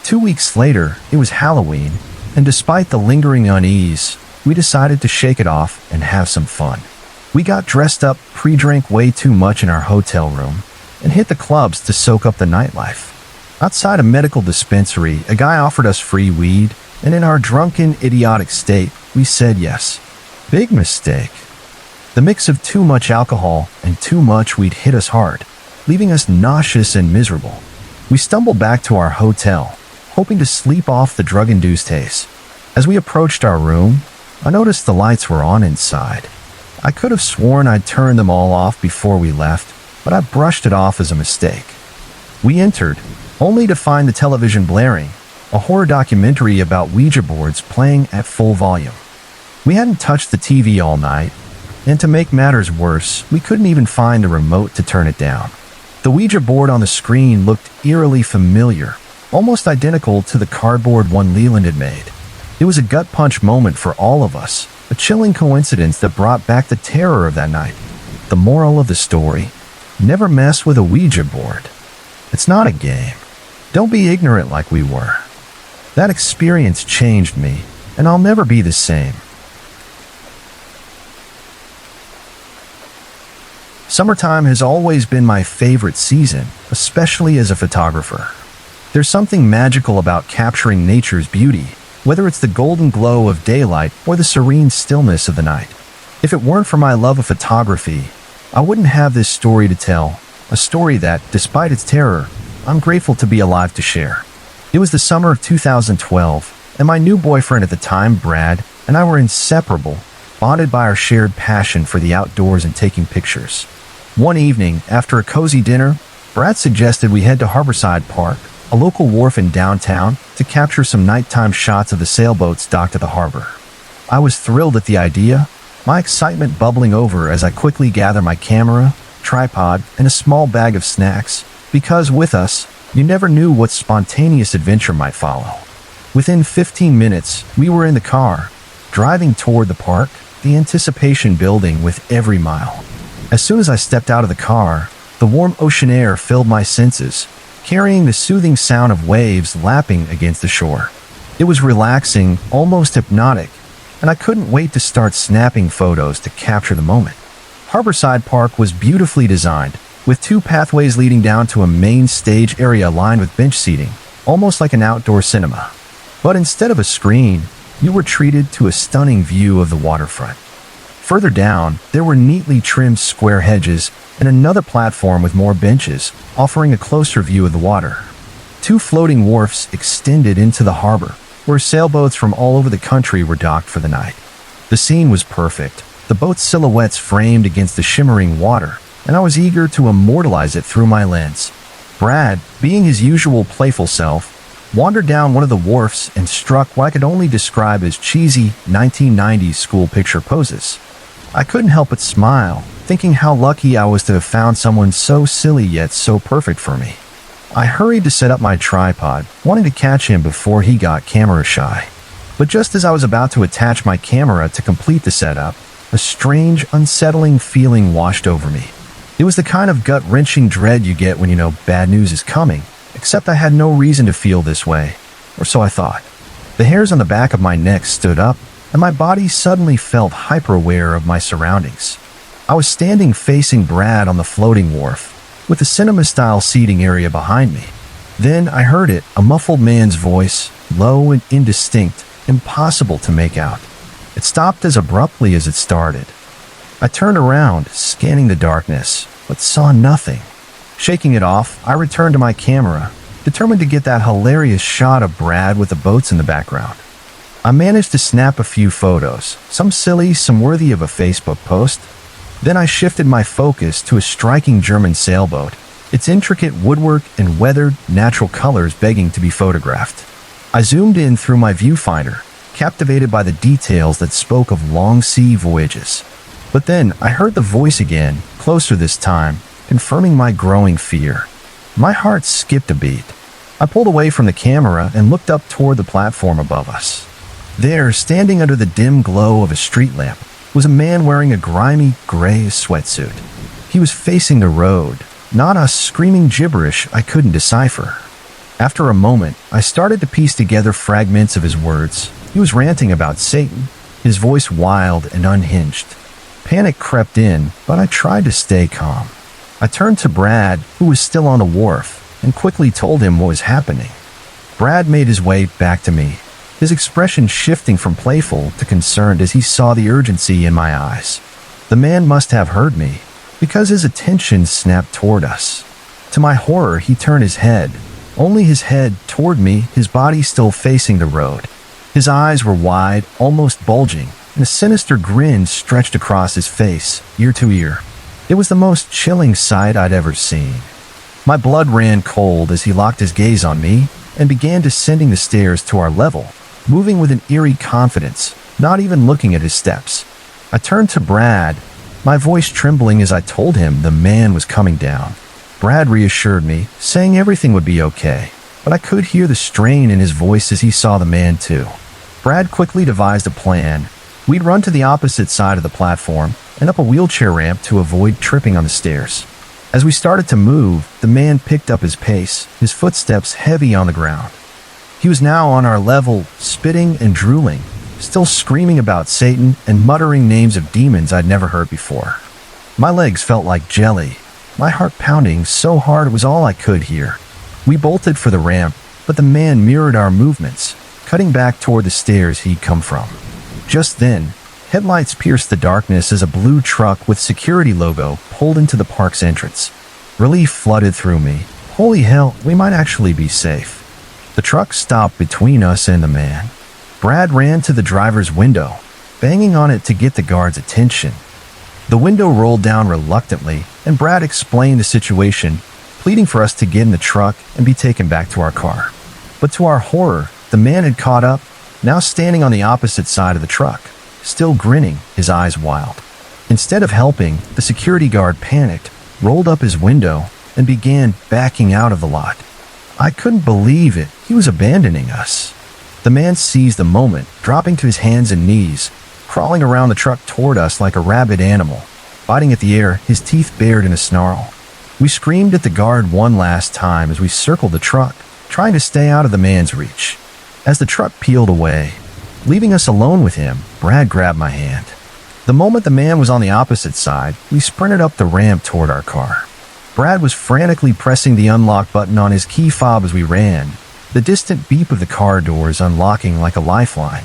2 weeks later, it was Halloween, and despite the lingering unease, we decided to shake it off and have some fun. We got dressed up, pre-drank way too much in our hotel room, and hit the clubs to soak up the nightlife. Outside a medical dispensary, a guy offered us free weed, and in our drunken, idiotic state, we said yes. Big mistake. The mix of too much alcohol and too much weed hit us hard, leaving us nauseous and miserable. We stumbled back to our hotel, hoping to sleep off the drug-induced haze. As we approached our room, I noticed the lights were on inside. I could have sworn I'd turned them all off before we left, but I brushed it off as a mistake. We entered, only to find the television blaring, a horror documentary about Ouija boards playing at full volume. We hadn't touched the TV all night, and to make matters worse, we couldn't even find a remote to turn it down. The Ouija board on the screen looked eerily familiar, almost identical to the cardboard one Leland had made. It was a gut punch moment for all of us, a chilling coincidence that brought back the terror of that night. The moral of the story: never mess with a Ouija board. It's not a game. Don't be ignorant like we were. That experience changed me, and I'll never be the same. Summertime has always been my favorite season, especially as a photographer. There's something magical about capturing nature's beauty, whether it's the golden glow of daylight or the serene stillness of the night. If it weren't for my love of photography, I wouldn't have this story to tell, a story that, despite its terror, I'm grateful to be alive to share. It was the summer of 2012, and my new boyfriend at the time, Brad, and I were inseparable, bonded by our shared passion for the outdoors and taking pictures. One evening, after a cozy dinner, Brad suggested we head to Harborside Park, a local wharf in downtown, to capture some nighttime shots of the sailboats docked at the harbor. I was thrilled at the idea, my excitement bubbling over as I quickly gathered my camera, tripod, and a small bag of snacks, because with us, you never knew what spontaneous adventure might follow. Within 15 minutes, we were in the car, driving toward the park, the anticipation building with every mile. As soon as I stepped out of the car, the warm ocean air filled my senses, carrying the soothing sound of waves lapping against the shore. It was relaxing, almost hypnotic, and I couldn't wait to start snapping photos to capture the moment. Harborside Park was beautifully designed, with 2 pathways leading down to a main stage area lined with bench seating, almost like an outdoor cinema. But instead of a screen, you were treated to a stunning view of the waterfront. Further down, there were neatly trimmed square hedges and another platform with more benches, offering a closer view of the water. 2 floating wharfs extended into the harbor, where sailboats from all over the country were docked for the night. The scene was perfect, the boat's silhouettes framed against the shimmering water, and I was eager to immortalize it through my lens. Brad, being his usual playful self, wandered down one of the wharfs and struck what I could only describe as cheesy 1990s school picture poses. I couldn't help but smile, thinking how lucky I was to have found someone so silly yet so perfect for me. I hurried to set up my tripod, wanting to catch him before he got camera shy. But just as I was about to attach my camera to complete the setup, a strange, unsettling feeling washed over me. It was the kind of gut-wrenching dread you get when you know bad news is coming, except I had no reason to feel this way, or so I thought. The hairs on the back of my neck stood up, and my body suddenly felt hyper-aware of my surroundings. I was standing facing Brad on the floating wharf, with the cinema-style seating area behind me. Then I heard it, a muffled man's voice, low and indistinct, impossible to make out. It stopped as abruptly as it started. I turned around, scanning the darkness, but saw nothing. Shaking it off, I returned to my camera, determined to get that hilarious shot of Brad with the boats in the background. I managed to snap a few photos, some silly, some worthy of a Facebook post. Then I shifted my focus to a striking German sailboat, its intricate woodwork and weathered, natural colors begging to be photographed. I zoomed in through my viewfinder, captivated by the details that spoke of long sea voyages. But then I heard the voice again, closer this time, confirming my growing fear. My heart skipped a beat. I pulled away from the camera and looked up toward the platform above us. There, standing under the dim glow of a street lamp, was a man wearing a grimy, gray sweatsuit. He was facing the road, not us screaming gibberish I couldn't decipher. After a moment, I started to piece together fragments of his words. He was ranting about Satan, his voice wild and unhinged. Panic crept in, but I tried to stay calm. I turned to Brad, who was still on the wharf, and quickly told him what was happening. Brad made his way back to me, his expression shifting from playful to concerned as he saw the urgency in my eyes. The man must have heard me, because his attention snapped toward us. To my horror, he turned his head, only his head toward me, his body still facing the road. His eyes were wide, almost bulging, and a sinister grin stretched across his face, ear to ear. It was the most chilling sight I'd ever seen. My blood ran cold as he locked his gaze on me and began descending the stairs to our level, moving with an eerie confidence, not even looking at his steps. I turned to Brad, my voice trembling as I told him the man was coming down. Brad reassured me, saying everything would be okay, but I could hear the strain in his voice as he saw the man too. Brad quickly devised a plan. We'd run to the opposite side of the platform and up a wheelchair ramp to avoid tripping on the stairs. As we started to move, the man picked up his pace, his footsteps heavy on the ground. He was now on our level, spitting and drooling, still screaming about Satan and muttering names of demons I'd never heard before. My legs felt like jelly, my heart pounding so hard it was all I could hear. We bolted for the ramp, but the man mirrored our movements, cutting back toward the stairs he'd come from. Just then, headlights pierced the darkness as a blue truck with security logo pulled into the park's entrance. Relief flooded through me. Holy hell, we might actually be safe. The truck stopped between us and the man. Brad ran to the driver's window, banging on it to get the guard's attention. The window rolled down reluctantly, and Brad explained the situation, pleading for us to get in the truck and be taken back to our car. But to our horror, the man had caught up, now standing on the opposite side of the truck, still grinning, his eyes wild. Instead of helping, the security guard panicked, rolled up his window, and began backing out of the lot. I couldn't believe it. He was abandoning us. The man seized the moment, dropping to his hands and knees, crawling around the truck toward us like a rabid animal, biting at the air, his teeth bared in a snarl. We screamed at the guard one last time as we circled the truck, trying to stay out of the man's reach. As the truck peeled away, leaving us alone with him, Brad grabbed my hand. The moment the man was on the opposite side, we sprinted up the ramp toward our car. Brad was frantically pressing the unlock button on his key fob as we ran, the distant beep of the car doors unlocking like a lifeline.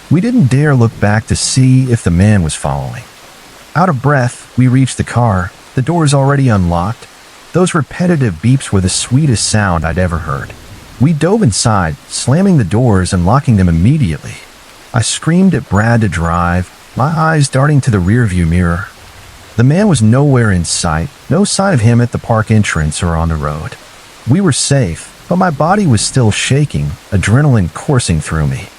We didn't dare look back to see if the man was following. Out of breath, we reached the car, the doors already unlocked. Those repetitive beeps were the sweetest sound I'd ever heard. We dove inside, slamming the doors and locking them immediately. I screamed at Brad to drive, my eyes darting to the rearview mirror. The man was nowhere in sight, no sign of him at the park entrance or on the road. We were safe, but my body was still shaking, adrenaline coursing through me.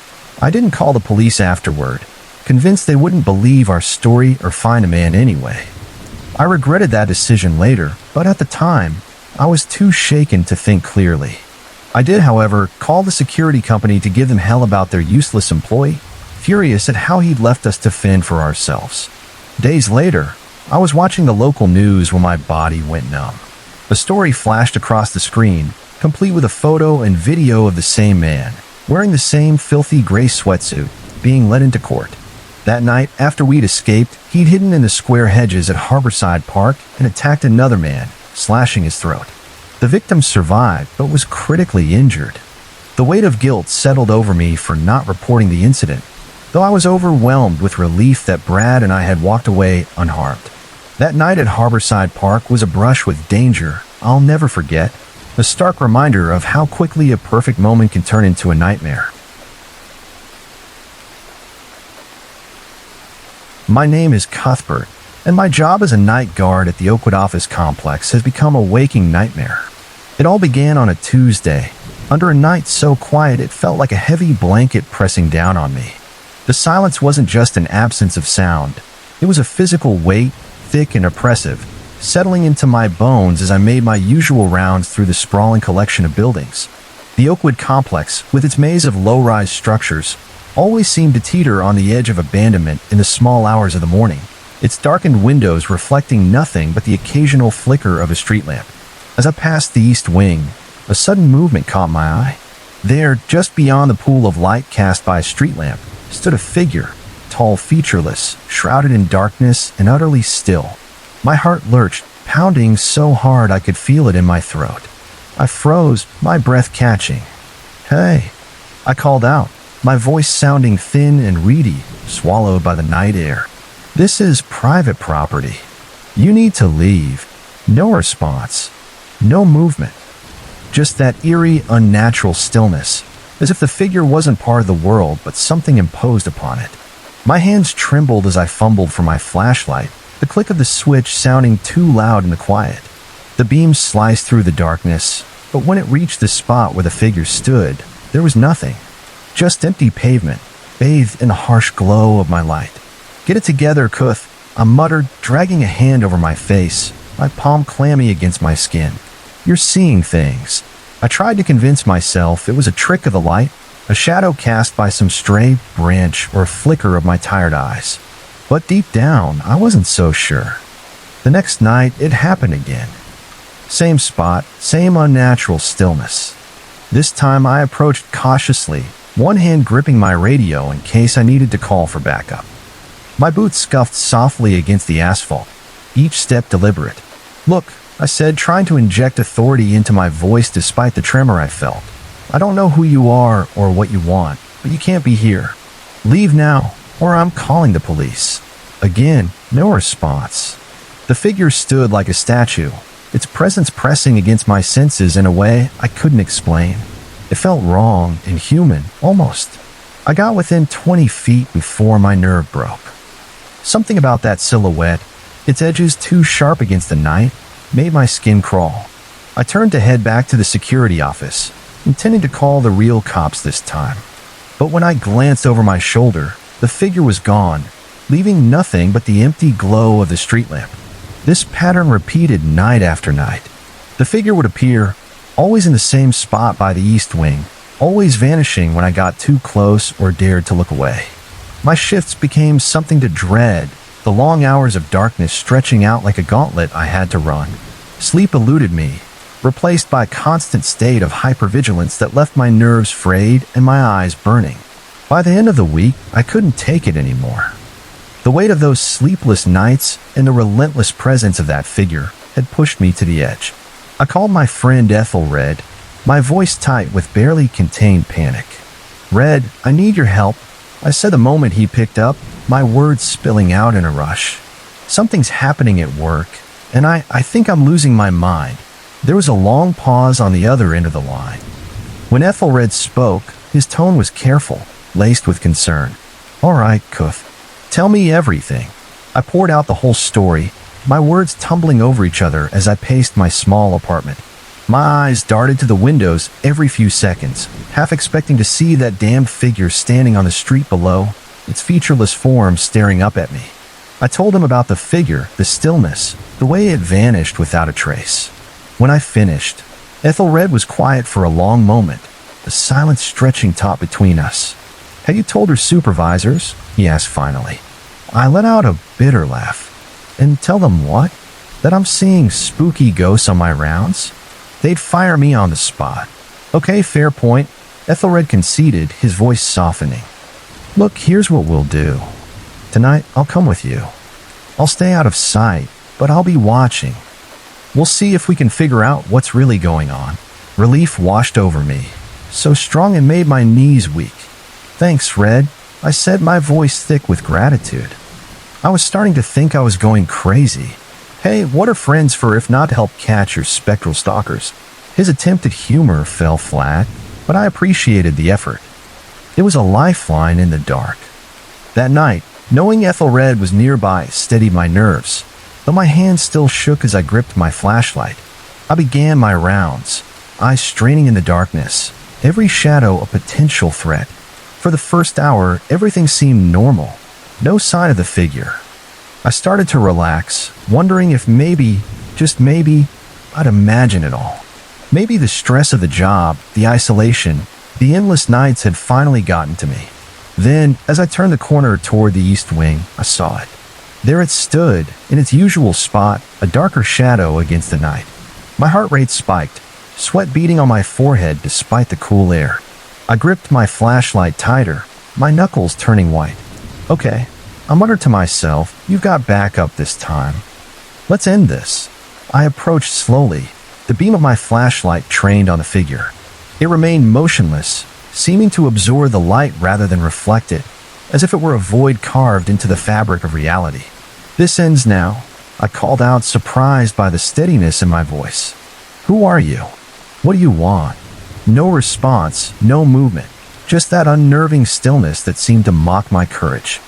I didn't call the police afterward, convinced they wouldn't believe our story or find a man anyway. I regretted that decision later, but at the time, I was too shaken to think clearly. I did, however, call the security company to give them hell about their useless employee, furious at how he'd left us to fend for ourselves. Days later, I was watching the local news when my body went numb. A story flashed across the screen, complete with a photo and video of the same man, wearing the same filthy gray sweatsuit, being led into court. That night, after we'd escaped, he'd hidden in the square hedges at Harborside Park and attacked another man, slashing his throat. The victim survived, but was critically injured. The weight of guilt settled over me for not reporting the incident, though I was overwhelmed with relief that Brad and I had walked away unharmed. That night at Harborside Park was a brush with danger I'll never forget, a stark reminder of how quickly a perfect moment can turn into a nightmare. My name is Cuthbert, and my job as a night guard at the Oakwood office complex has become a waking nightmare. It all began on a Tuesday, under a night so quiet it felt like a heavy blanket pressing down on me. The silence wasn't just an absence of sound, it was a physical weight, thick and oppressive, settling into my bones as I made my usual rounds through the sprawling collection of buildings. The Oakwood complex, with its maze of low-rise structures, always seemed to teeter on the edge of abandonment in the small hours of the morning, its darkened windows reflecting nothing but the occasional flicker of a street lamp. As I passed the east wing, a sudden movement caught my eye. There, just beyond the pool of light cast by a street lamp, stood a figure, tall, featureless, shrouded in darkness and utterly still. My heart lurched, pounding so hard I could feel it in my throat. I froze, my breath catching. "Hey," I called out, my voice sounding thin and reedy, swallowed by the night air. "This is private property. You need to leave." No response. No movement. Just that eerie, unnatural stillness, as if the figure wasn't part of the world but something imposed upon it. My hands trembled as I fumbled for my flashlight, the click of the switch sounding too loud in the quiet. The beam sliced through the darkness, but when it reached the spot where the figure stood, there was nothing. Just empty pavement, bathed in the harsh glow of my light. "Get it together, Cuth," I muttered, dragging a hand over my face, my palm clammy against my skin. "You're seeing things." I tried to convince myself it was a trick of the light, a shadow cast by some stray branch or a flicker of my tired eyes. But deep down, I wasn't so sure. The next night, it happened again. Same spot, same unnatural stillness. This time I approached cautiously, one hand gripping my radio in case I needed to call for backup. My boots scuffed softly against the asphalt, each step deliberate. "Look," I said, trying to inject authority into my voice despite the tremor I felt. "I don't know who you are or what you want, but you can't be here. Leave now, or I'm calling the police." Again, no response. The figure stood like a statue, its presence pressing against my senses in a way I couldn't explain. It felt wrong, inhuman, almost. I got within 20 feet before my nerve broke. Something about that silhouette, its edges too sharp against the night, made my skin crawl. I turned to head back to the security office, intending to call the real cops this time. But when I glanced over my shoulder, the figure was gone, leaving nothing but the empty glow of the street lamp. This pattern repeated night after night. The figure would appear, always in the same spot by the east wing, always vanishing when I got too close or dared to look away. My shifts became something to dread, the long hours of darkness stretching out like a gauntlet I had to run. Sleep eluded me, replaced by a constant state of hypervigilance that left my nerves frayed and my eyes burning. By the end of the week, I couldn't take it anymore. The weight of those sleepless nights and the relentless presence of that figure had pushed me to the edge. I called my friend Ethelred, my voice tight with barely contained panic. "Red, I need your help," I said the moment he picked up, my words spilling out in a rush. "Something's happening at work, and I think I'm losing my mind." There was a long pause on the other end of the line. When Ethelred spoke, his tone was careful, laced with concern. "All right, Cuff, tell me everything." I poured out the whole story, my words tumbling over each other as I paced my small apartment. My eyes darted to the windows every few seconds, half expecting to see that damned figure standing on the street below, its featureless form staring up at me. I told him about the figure, the stillness, the way it vanished without a trace. When I finished, Ethelred was quiet for a long moment, the silence stretching taut between us. "Have you told her supervisors?" he asked finally. I let out a bitter laugh. "And tell them what? That I'm seeing spooky ghosts on my rounds? They'd fire me on the spot." "Okay, fair point," Ethelred conceded, his voice softening. "Look, here's what we'll do. Tonight, I'll come with you. I'll stay out of sight, but I'll be watching. We'll see if we can figure out what's really going on." Relief washed over me, so strong it made my knees weak. "Thanks, Red," I said, my voice thick with gratitude. I was starting to think I was going crazy. "Hey, what are friends for if not to help catch your spectral stalkers?" His attempt at humor fell flat, but I appreciated the effort. It was a lifeline in the dark. That night, knowing Ethelred was nearby steadied my nerves, though my hands still shook as I gripped my flashlight. I began my rounds, eyes straining in the darkness, every shadow a potential threat. For the first hour, everything seemed normal. No sign of the figure. I started to relax, wondering if maybe, just maybe, I'd imagined it all. Maybe the stress of the job, the isolation, the endless nights had finally gotten to me. Then, as I turned the corner toward the east wing, I saw it. There it stood, in its usual spot, a darker shadow against the night. My heart rate spiked, sweat beading on my forehead despite the cool air. I gripped my flashlight tighter, my knuckles turning white. "Okay," I muttered to myself, "you've got backup this time. Let's end this." I approached slowly, the beam of my flashlight trained on the figure. It remained motionless, seeming to absorb the light rather than reflect it, as if it were a void carved into the fabric of reality. "This ends now," I called out, surprised by the steadiness in my voice. "Who are you? What do you want?" No response, no movement, just that unnerving stillness that seemed to mock my courage.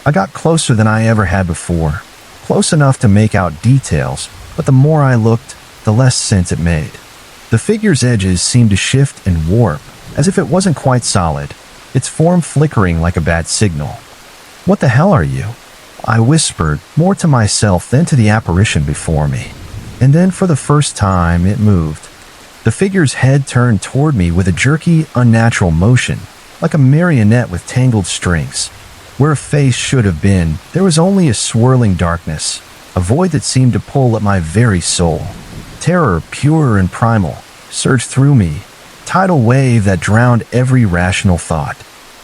I got closer than I ever had before, close enough to make out details, but the more I looked, the less sense it made. The figure's edges seemed to shift and warp, as if it wasn't quite solid, its form flickering like a bad signal. "What the hell are you?" I whispered, more to myself than to the apparition before me. And then for the first time, it moved. The figure's head turned toward me with a jerky, unnatural motion, like a marionette with tangled strings. Where a face should have been, there was only a swirling darkness, a void that seemed to pull at my very soul. Terror, pure and primal, surged through me, tidal wave that drowned every rational thought.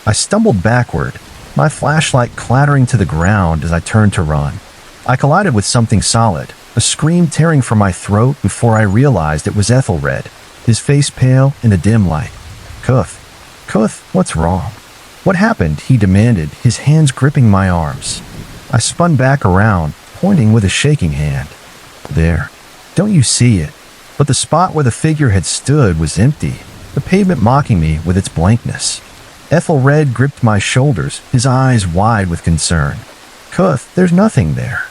I stumbled backward, my flashlight clattering to the ground as I turned to run. I collided with something solid, a scream tearing from my throat before I realized it was Ethelred, his face pale in the dim light. Cuff, what's wrong?" "What happened?" he demanded, his hands gripping my arms. I spun back around, pointing with a shaking hand. "There. Don't you see it?" But the spot where the figure had stood was empty, the pavement mocking me with its blankness. Ethelred gripped my shoulders, his eyes wide with concern. "Cuff, there's nothing there.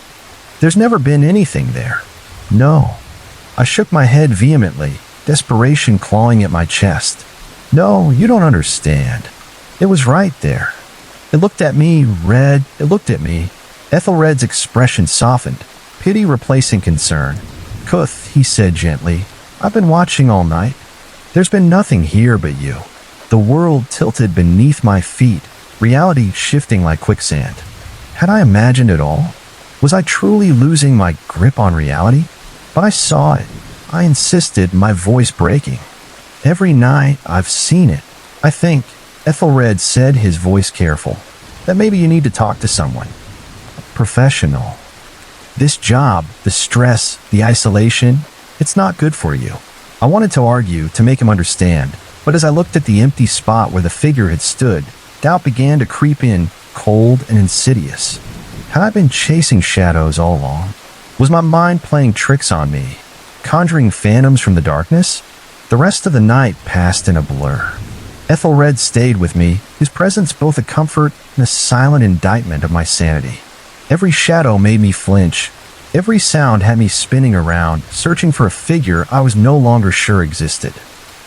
There's never been anything there." "No." I shook my head vehemently, desperation clawing at my chest. "No, you don't understand. It was right there. It looked at me, Red. It looked at me." Ethelred's expression softened, pity replacing concern. "Cuth," he said gently, "I've been watching all night. There's been nothing here but you." The world tilted beneath my feet, reality shifting like quicksand. Had I imagined it all? Was I truly losing my grip on reality? But I saw it. I insisted, my voice breaking. "Every night I've seen it. I think," Ethelred said, his voice careful, "that maybe you need to talk to someone. A professional. This job, the stress, the isolation, it's not good for you. I wanted to argue to make him understand, but as I looked at the empty spot where the figure had stood, doubt began to creep in, cold and insidious. Had I been chasing shadows all along? Was my mind playing tricks on me, conjuring phantoms from the darkness? The rest of the night passed in a blur. Ethelred stayed with me, his presence both a comfort and a silent indictment of my sanity. Every shadow made me flinch. Every sound had me spinning around, searching for a figure I was no longer sure existed.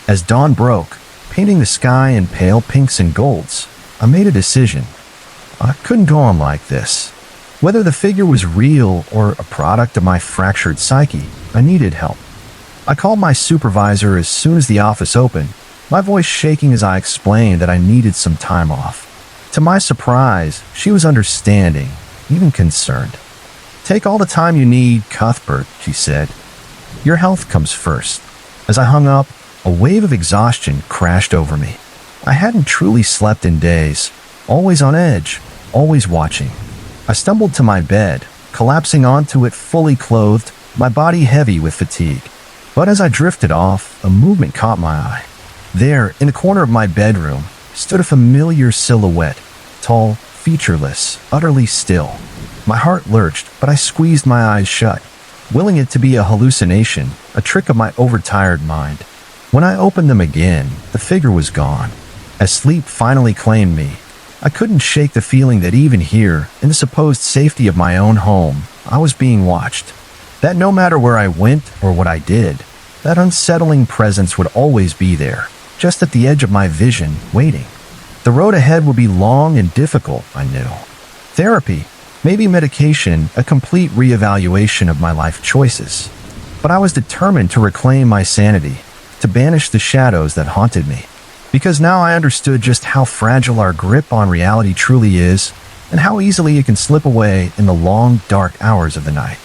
As dawn broke, painting the sky in pale pinks and golds, I made a decision. I couldn't go on like this. Whether the figure was real or a product of my fractured psyche, I needed help. I called my supervisor as soon as the office opened, my voice shaking as I explained that I needed some time off. To my surprise, she was understanding, even concerned. "Take all the time you need, Cuthbert," she said. "Your health comes first." As I hung up, a wave of exhaustion crashed over me. I hadn't truly slept in days, always on edge, always watching. I stumbled to my bed, collapsing onto it fully clothed, my body heavy with fatigue. But as I drifted off, a movement caught my eye. There, in the corner of my bedroom, stood a familiar silhouette, tall, featureless, utterly still. My heart lurched, but I squeezed my eyes shut, willing it to be a hallucination, a trick of my overtired mind. When I opened them again, the figure was gone. As sleep finally claimed me, I couldn't shake the feeling that even here, in the supposed safety of my own home, I was being watched. That no matter where I went or what I did, that unsettling presence would always be there, just at the edge of my vision, waiting. The road ahead would be long and difficult, I knew. Therapy, maybe medication, a complete reevaluation of my life choices. But I was determined to reclaim my sanity, to banish the shadows that haunted me. Because now I understood just how fragile our grip on reality truly is, and how easily it can slip away in the long, dark hours of the night.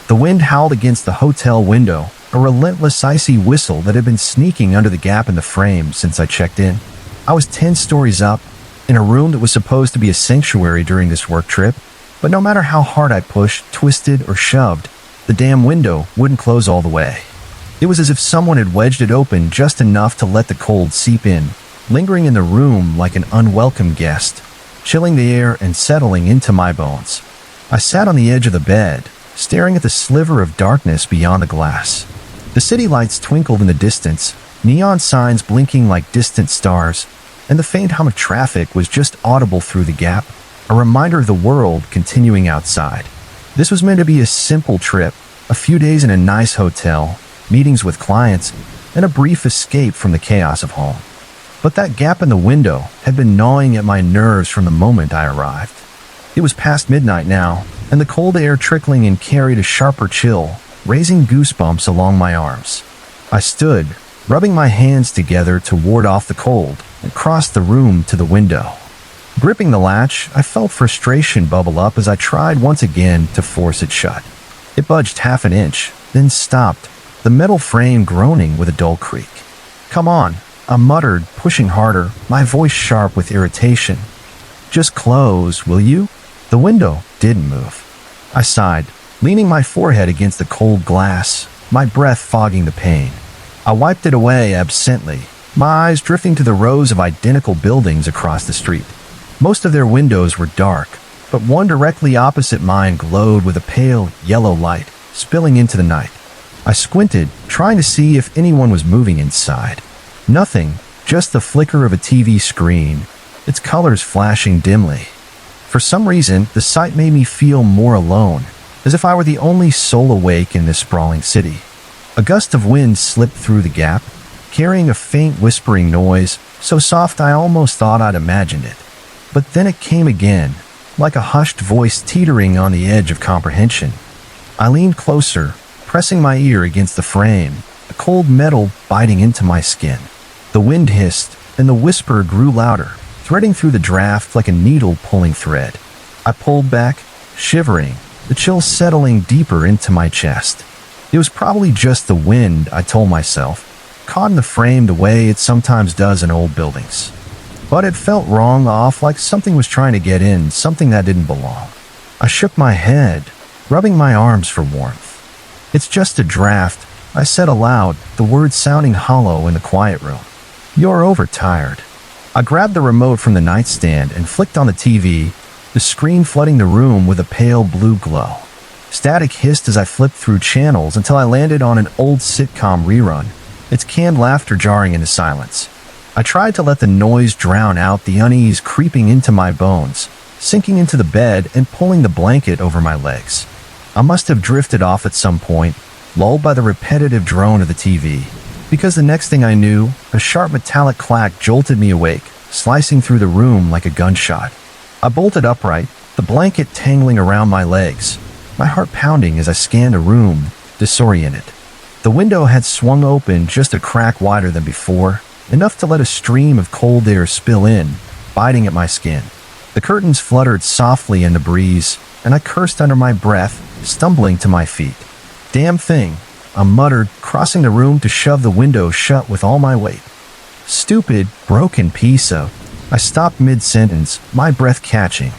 The wind howled against the hotel window, a relentless icy whistle that had been sneaking under the gap in the frame since I checked in. I was 10 stories up, in a room that was supposed to be a sanctuary during this work trip, but no matter how hard I pushed, twisted, or shoved, the damn window wouldn't close all the way. It was as if someone had wedged it open just enough to let the cold seep in, lingering in the room like an unwelcome guest, chilling the air and settling into my bones. I sat on the edge of the bed, staring at the sliver of darkness beyond the glass. The city lights twinkled in the distance, neon signs blinking like distant stars, and the faint hum of traffic was just audible through the gap, a reminder of the world continuing outside. This was meant to be a simple trip, a few days in a nice hotel, meetings with clients, and a brief escape from the chaos of home. But that gap in the window had been gnawing at my nerves from the moment I arrived. It was past midnight now, and the cold air trickling in carried a sharper chill, raising goosebumps along my arms. I stood, rubbing my hands together to ward off the cold, and crossed the room to the window. Gripping the latch, I felt frustration bubble up as I tried once again to force it shut. It budged half an inch, then stopped, the metal frame groaning with a dull creak. "Come on," I muttered, pushing harder, my voice sharp with irritation. "Just close, will you?" The window didn't move. I sighed, leaning my forehead against the cold glass, my breath fogging the pain. I wiped it away absently, my eyes drifting to the rows of identical buildings across the street. Most of their windows were dark, but one directly opposite mine glowed with a pale, yellow light, spilling into the night. I squinted, trying to see if anyone was moving inside. Nothing, just the flicker of a TV screen, its colors flashing dimly. For some reason, the sight made me feel more alone, as if I were the only soul awake in this sprawling city. A gust of wind slipped through the gap, carrying a faint whispering noise, so soft I almost thought I'd imagined it. But then it came again, like a hushed voice teetering on the edge of comprehension. I leaned closer, pressing my ear against the frame, the cold metal biting into my skin. The wind hissed, and the whisper grew louder, threading through the draft like a needle pulling thread. I pulled back, shivering, the chill settling deeper into my chest. It was probably just the wind, I told myself, caught in the frame the way it sometimes does in old buildings. But it felt wrong, off, like something was trying to get in, something that didn't belong. I shook my head. rubbing my arms for warmth. "It's just a draft," I said aloud, the words sounding hollow in the quiet room. "You're overtired." I grabbed the remote from the nightstand and flicked on the TV, the screen flooding the room with a pale blue glow. Static hissed as I flipped through channels until I landed on an old sitcom rerun, its canned laughter jarring into silence. I tried to let the noise drown out the unease creeping into my bones, sinking into the bed and pulling the blanket over my legs. I must have drifted off at some point, lulled by the repetitive drone of the TV, because the next thing I knew, a sharp metallic clack jolted me awake, slicing through the room like a gunshot. I bolted upright, the blanket tangling around my legs, my heart pounding as I scanned the room, disoriented. The window had swung open just a crack wider than before, enough to let a stream of cold air spill in, biting at my skin. The curtains fluttered softly in the breeze, and I cursed under my breath, stumbling to my feet. "Damn thing," I muttered, crossing the room to shove the window shut with all my weight. "Stupid, broken piece of..." I stopped mid-sentence, my breath catching.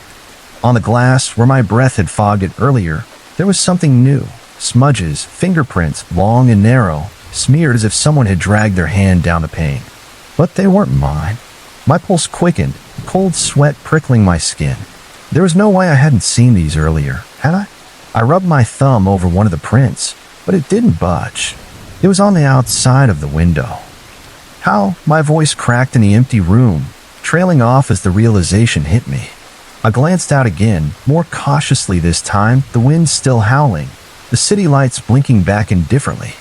On the glass, where my breath had fogged it earlier, there was something new. Smudges, fingerprints, long and narrow, smeared as if someone had dragged their hand down the pane. But they weren't mine. My pulse quickened, cold sweat prickling my skin. There was no way I hadn't seen these earlier, had I? I rubbed my thumb over one of the prints, but it didn't budge. It was on the outside of the window. "How?" My voice cracked in the empty room, trailing off as the realization hit me. I glanced out again, more cautiously this time, the wind still howling, the city lights blinking back indifferently.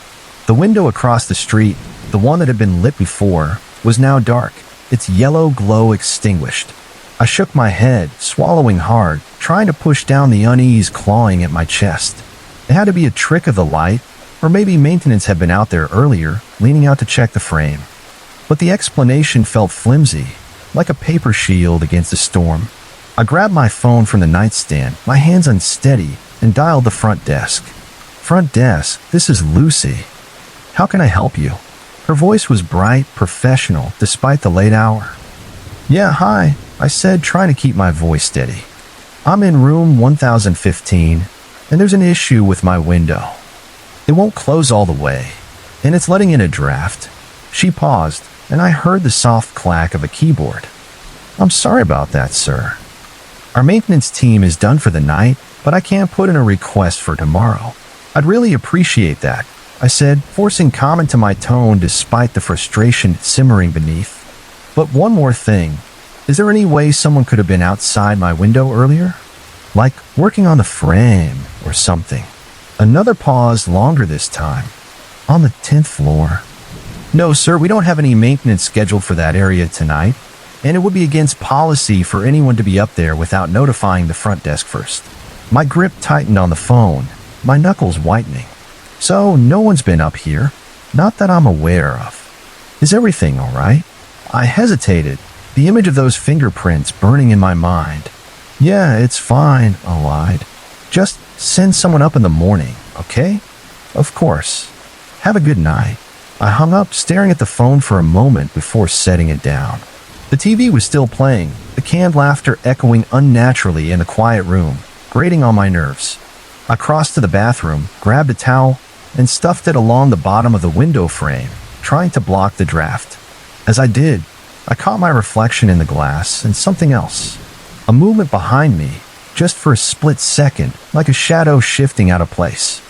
The window across the street, the one that had been lit before, was now dark, its yellow glow extinguished. I shook my head, swallowing hard, trying to push down the unease clawing at my chest. It had to be a trick of the light, or maybe maintenance had been out there earlier, leaning out to check the frame. But the explanation felt flimsy, like a paper shield against a storm. I grabbed my phone from the nightstand, my hands unsteady, and dialed the front desk. "Front desk, this is Lucy. How can I help you?" Her voice was bright, professional, despite the late hour. "Yeah, hi," I said, trying to keep my voice steady. "I'm in room 1015, and there's an issue with my window. It won't close all the way, and it's letting in a draft." She paused, and I heard the soft clack of a keyboard. "I'm sorry about that, sir. Our maintenance team is done for the night, but I can't put in a request for tomorrow. I'd really appreciate that," I said, forcing calm into my tone despite the frustration simmering beneath. "But one more thing. Is there any way someone could have been outside my window earlier? Like working on the frame or something?" Another pause, longer this time. "On the 10th floor. No, sir, we don't have any maintenance scheduled for that area tonight, and it would be against policy for anyone to be up there without notifying the front desk first." My grip tightened on the phone, my knuckles whitening. "So, no one's been up here? Not that I'm aware of. Is everything all right?" I hesitated, the image of those fingerprints burning in my mind. "Yeah, it's fine," I lied. "Just send someone up in the morning, okay?" "Of course. Have a good night." I hung up, staring at the phone for a moment before setting it down. The TV was still playing, the canned laughter echoing unnaturally in the quiet room, grating on my nerves. I crossed to the bathroom, grabbed a towel, and stuffed it along the bottom of the window frame, trying to block the draft. As I did, I caught my reflection in the glass and something else. A movement behind me, just for a split second, like a shadow shifting out of place.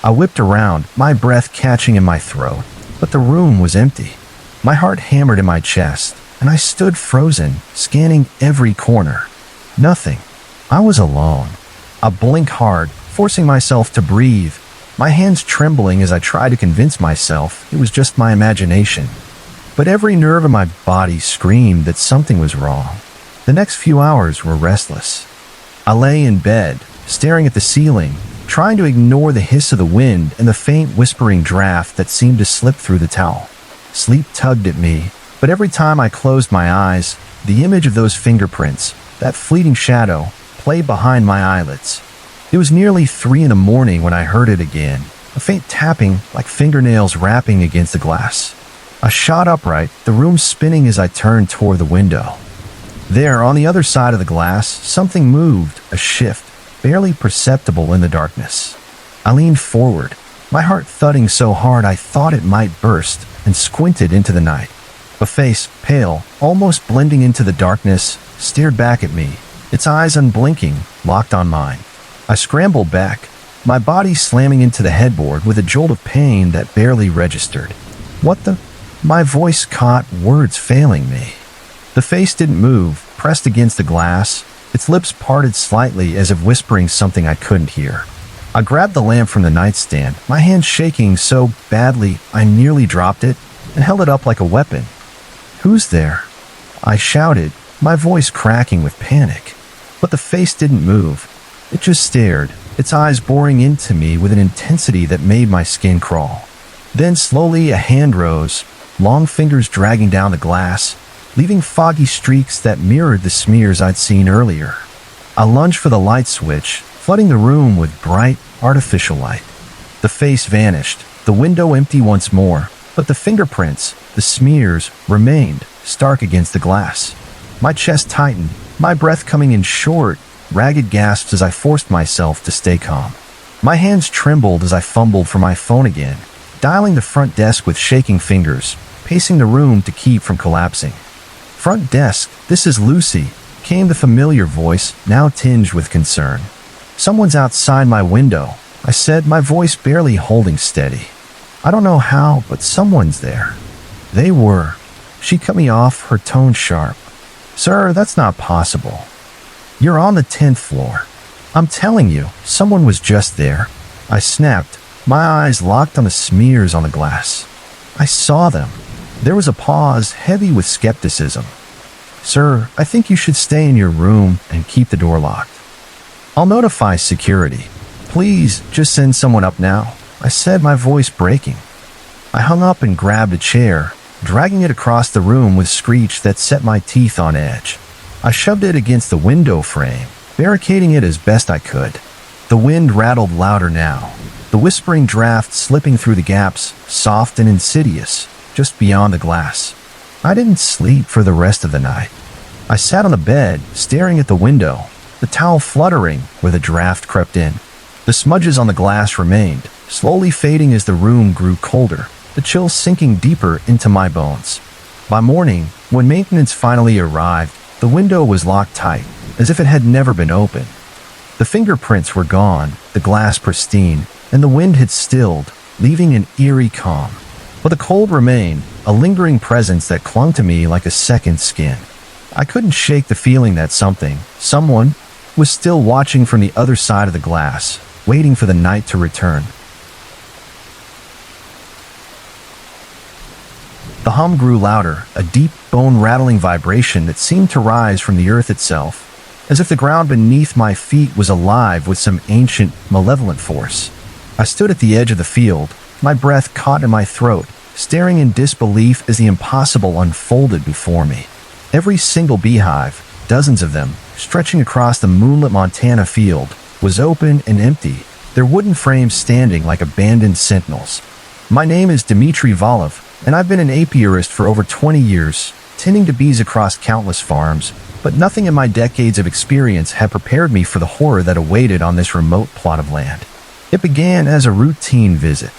I whipped around, my breath catching in my throat, but the room was empty. My heart hammered in my chest, and I stood frozen, scanning every corner. Nothing. I was alone. I blinked hard, forcing myself to breathe, my hands trembling as I tried to convince myself it was just my imagination. But every nerve in my body screamed that something was wrong. The next few hours were restless. I lay in bed, staring at the ceiling, trying to ignore the hiss of the wind and the faint whispering draft that seemed to slip through the towel. Sleep tugged at me, but every time I closed my eyes, the image of those fingerprints, that fleeting shadow, played behind my eyelids. It was nearly 3 in the morning when I heard it again, a faint tapping like fingernails rapping against the glass. I shot upright, the room spinning as I turned toward the window. There, on the other side of the glass, something moved, a shift. barely perceptible in the darkness. I leaned forward, my heart thudding so hard I thought it might burst, and squinted into the night. A face, pale, almost blending into the darkness, stared back at me, its eyes unblinking, locked on mine. I scrambled back, my body slamming into the headboard with a jolt of pain that barely registered. What the? My voice caught, words failing me. The face didn't move, pressed against the glass, its lips parted slightly as if whispering something I couldn't hear. I grabbed the lamp from the nightstand, my hand shaking so badly I nearly dropped it, and held it up like a weapon. "Who's there?" I shouted, my voice cracking with panic. But the face didn't move. It just stared, its eyes boring into me with an intensity that made my skin crawl. Then slowly a hand rose, long fingers dragging down the glass, leaving foggy streaks that mirrored the smears I'd seen earlier. I lunged for the light switch, flooding the room with bright, artificial light. The face vanished, the window empty once more, but the fingerprints, the smears, remained, stark against the glass. My chest tightened, my breath coming in short, ragged gasps as I forced myself to stay calm. My hands trembled as I fumbled for my phone again, dialing the front desk with shaking fingers, pacing the room to keep from collapsing. "Front desk, this is Lucy," came the familiar voice, now tinged with concern. "Someone's outside my window," I said, my voice barely holding steady. "I don't know how, but someone's there." "They were." She cut me off, her tone sharp. "Sir, that's not possible. You're on the 10th floor. I'm telling you, someone was just there." I snapped, my eyes locked on the smears on the glass. "I saw them." There was a pause, heavy with skepticism. "Sir, I think you should stay in your room and keep the door locked. I'll notify security. Please, just send someone up now," I said, my voice breaking. I hung up and grabbed a chair, dragging it across the room with a screech that set my teeth on edge. I shoved it against the window frame, barricading it as best I could. The wind rattled louder now, the whispering draft slipping through the gaps, soft and insidious, just beyond the glass. I didn't sleep for the rest of the night. I sat on the bed, staring at the window, the towel fluttering where the draft crept in. The smudges on the glass remained, slowly fading as the room grew colder, the chill sinking deeper into my bones. By morning, when maintenance finally arrived, the window was locked tight, as if it had never been opened. The fingerprints were gone, the glass pristine, and the wind had stilled, leaving an eerie calm. But the cold remained, a lingering presence that clung to me like a second skin. I couldn't shake the feeling that someone, was still watching from the other side of the glass, waiting for the night to return. The hum grew louder, a deep, bone-rattling vibration that seemed to rise from the earth itself, as if the ground beneath my feet was alive with some ancient, malevolent force. I stood at the edge of the field, my breath caught in my throat, staring in disbelief as the impossible unfolded before me. Every single beehive, dozens of them, stretching across the moonlit Montana field, was open and empty, their wooden frames standing like abandoned sentinels. My name is Dmitry Volov, and I've been an apiarist for over 20 years, tending to bees across countless farms, but nothing in my decades of experience had prepared me for the horror that awaited on this remote plot of land. It began as a routine visit.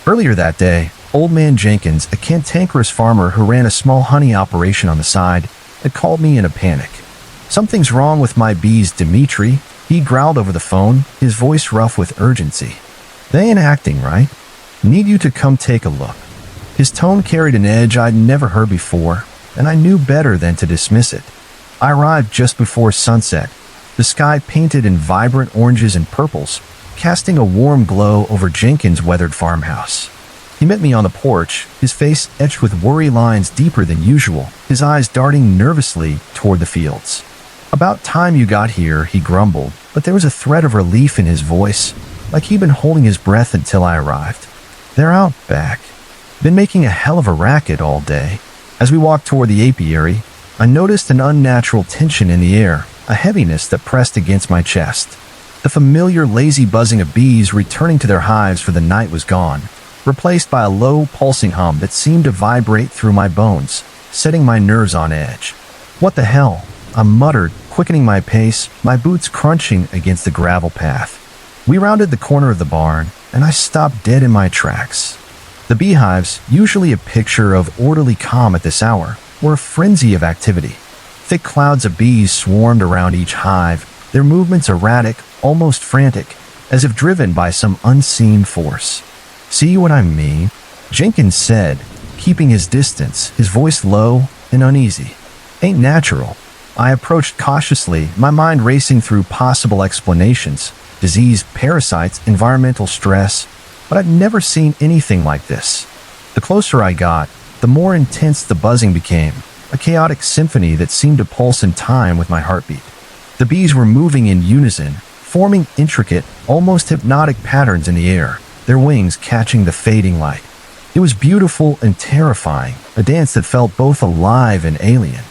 Earlier that day, Old Man Jenkins, a cantankerous farmer who ran a small honey operation on the side, had called me in a panic. "Something's wrong with my bees, Dmitry," he growled over the phone, his voice rough with urgency. "They ain't acting right. Need you to come take a look." His tone carried an edge I'd never heard before, and I knew better than to dismiss it. I arrived just before sunset, the sky painted in vibrant oranges and purples, casting a warm glow over Jenkins' weathered farmhouse. He met me on the porch, his face etched with worry lines deeper than usual, his eyes darting nervously toward the fields. "About time you got here," he grumbled, but there was a thread of relief in his voice, like he'd been holding his breath until I arrived. "They're out back. Been making a hell of a racket all day." As we walked toward the apiary, I noticed an unnatural tension in the air, a heaviness that pressed against my chest. The familiar lazy buzzing of bees returning to their hives for the night was gone, replaced by a low, pulsing hum that seemed to vibrate through my bones, setting my nerves on edge. "What the hell?" I muttered, quickening my pace, my boots crunching against the gravel path. We rounded the corner of the barn, and I stopped dead in my tracks. The beehives, usually a picture of orderly calm at this hour, were a frenzy of activity. Thick clouds of bees swarmed around each hive, their movements erratic, almost frantic, as if driven by some unseen force. "See what I mean?" Jenkins said, keeping his distance, his voice low and uneasy. "Ain't natural." I approached cautiously, my mind racing through possible explanations: disease, parasites, environmental stress, but I'd never seen anything like this. The closer I got, the more intense the buzzing became, a chaotic symphony that seemed to pulse in time with my heartbeat. The bees were moving in unison, forming intricate, almost hypnotic patterns in the air, their wings catching the fading light. It was beautiful and terrifying, a dance that felt both alive and alien.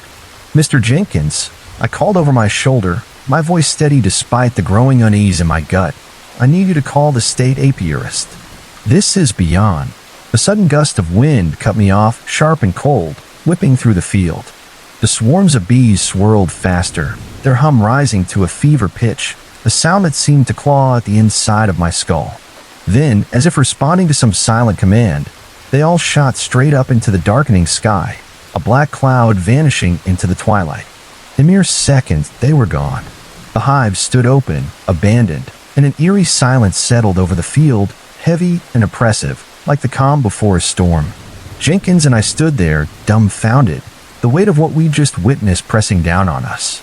"Mr. Jenkins," I called over my shoulder, my voice steady despite the growing unease in my gut. "I need you to call the state apiarist. This is beyond." A sudden gust of wind cut me off, sharp and cold, whipping through the field. The swarms of bees swirled faster, their hum rising to a fever pitch, a sound that seemed to claw at the inside of my skull. Then, as if responding to some silent command, they all shot straight up into the darkening sky, a black cloud vanishing into the twilight. In mere seconds, they were gone. The hives stood open, abandoned, and an eerie silence settled over the field, heavy and oppressive, like the calm before a storm. Jenkins and I stood there, dumbfounded, the weight of what we'd just witnessed pressing down on us.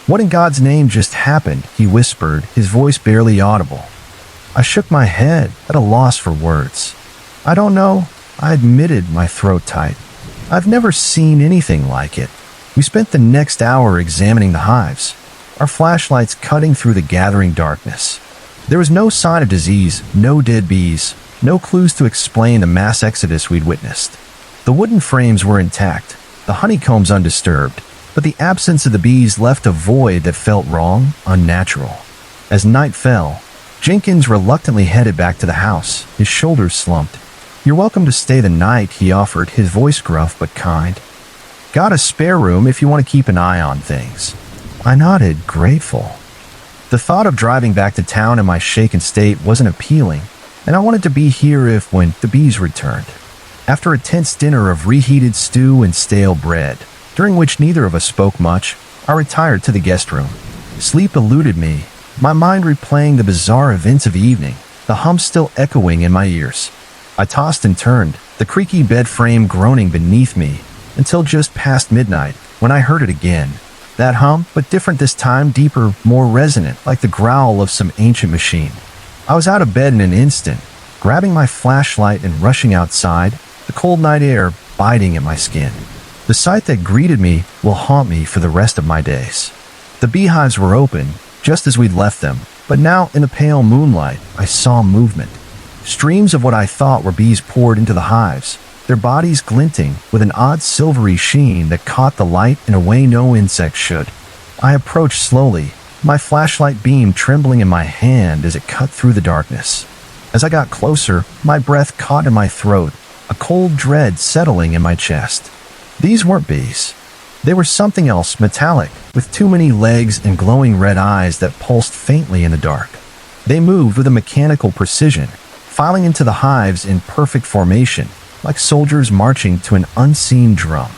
"What in God's name just happened?" he whispered, his voice barely audible. I shook my head, at a loss for words. "I don't know," I admitted, my throat tight. "I've never seen anything like it." We spent the next hour examining the hives, our flashlights cutting through the gathering darkness. There was no sign of disease, no dead bees, no clues to explain the mass exodus we'd witnessed. The wooden frames were intact, the honeycombs undisturbed, but the absence of the bees left a void that felt wrong, unnatural. As night fell, Jenkins reluctantly headed back to the house, his shoulders slumped. "You're welcome to stay the night," he offered, his voice gruff but kind. "Got a spare room if you want to keep an eye on things." I nodded, grateful. The thought of driving back to town in my shaken state wasn't appealing, and I wanted to be here when the bees returned. After a tense dinner of reheated stew and stale bread, during which neither of us spoke much, I retired to the guest room. Sleep eluded me, my mind replaying the bizarre events of the evening, the hum still echoing in my ears. I tossed and turned, the creaky bed frame groaning beneath me, until just past midnight, when I heard it again. That hum, but different this time, deeper, more resonant, like the growl of some ancient machine. I was out of bed in an instant, grabbing my flashlight and rushing outside, the cold night air biting at my skin. The sight that greeted me will haunt me for the rest of my days. The beehives were open, just as we'd left them, but now in the pale moonlight, I saw movement. Streams of what I thought were bees poured into the hives, their bodies glinting with an odd silvery sheen that caught the light in a way no insect should. I approached slowly, my flashlight beam trembling in my hand as it cut through the darkness. As I got closer, my breath caught in my throat, a cold dread settling in my chest. These weren't bees. They were something else, metallic, with too many legs and glowing red eyes that pulsed faintly in the dark. They moved with a mechanical precision, filing into the hives in perfect formation, like soldiers marching to an unseen drum.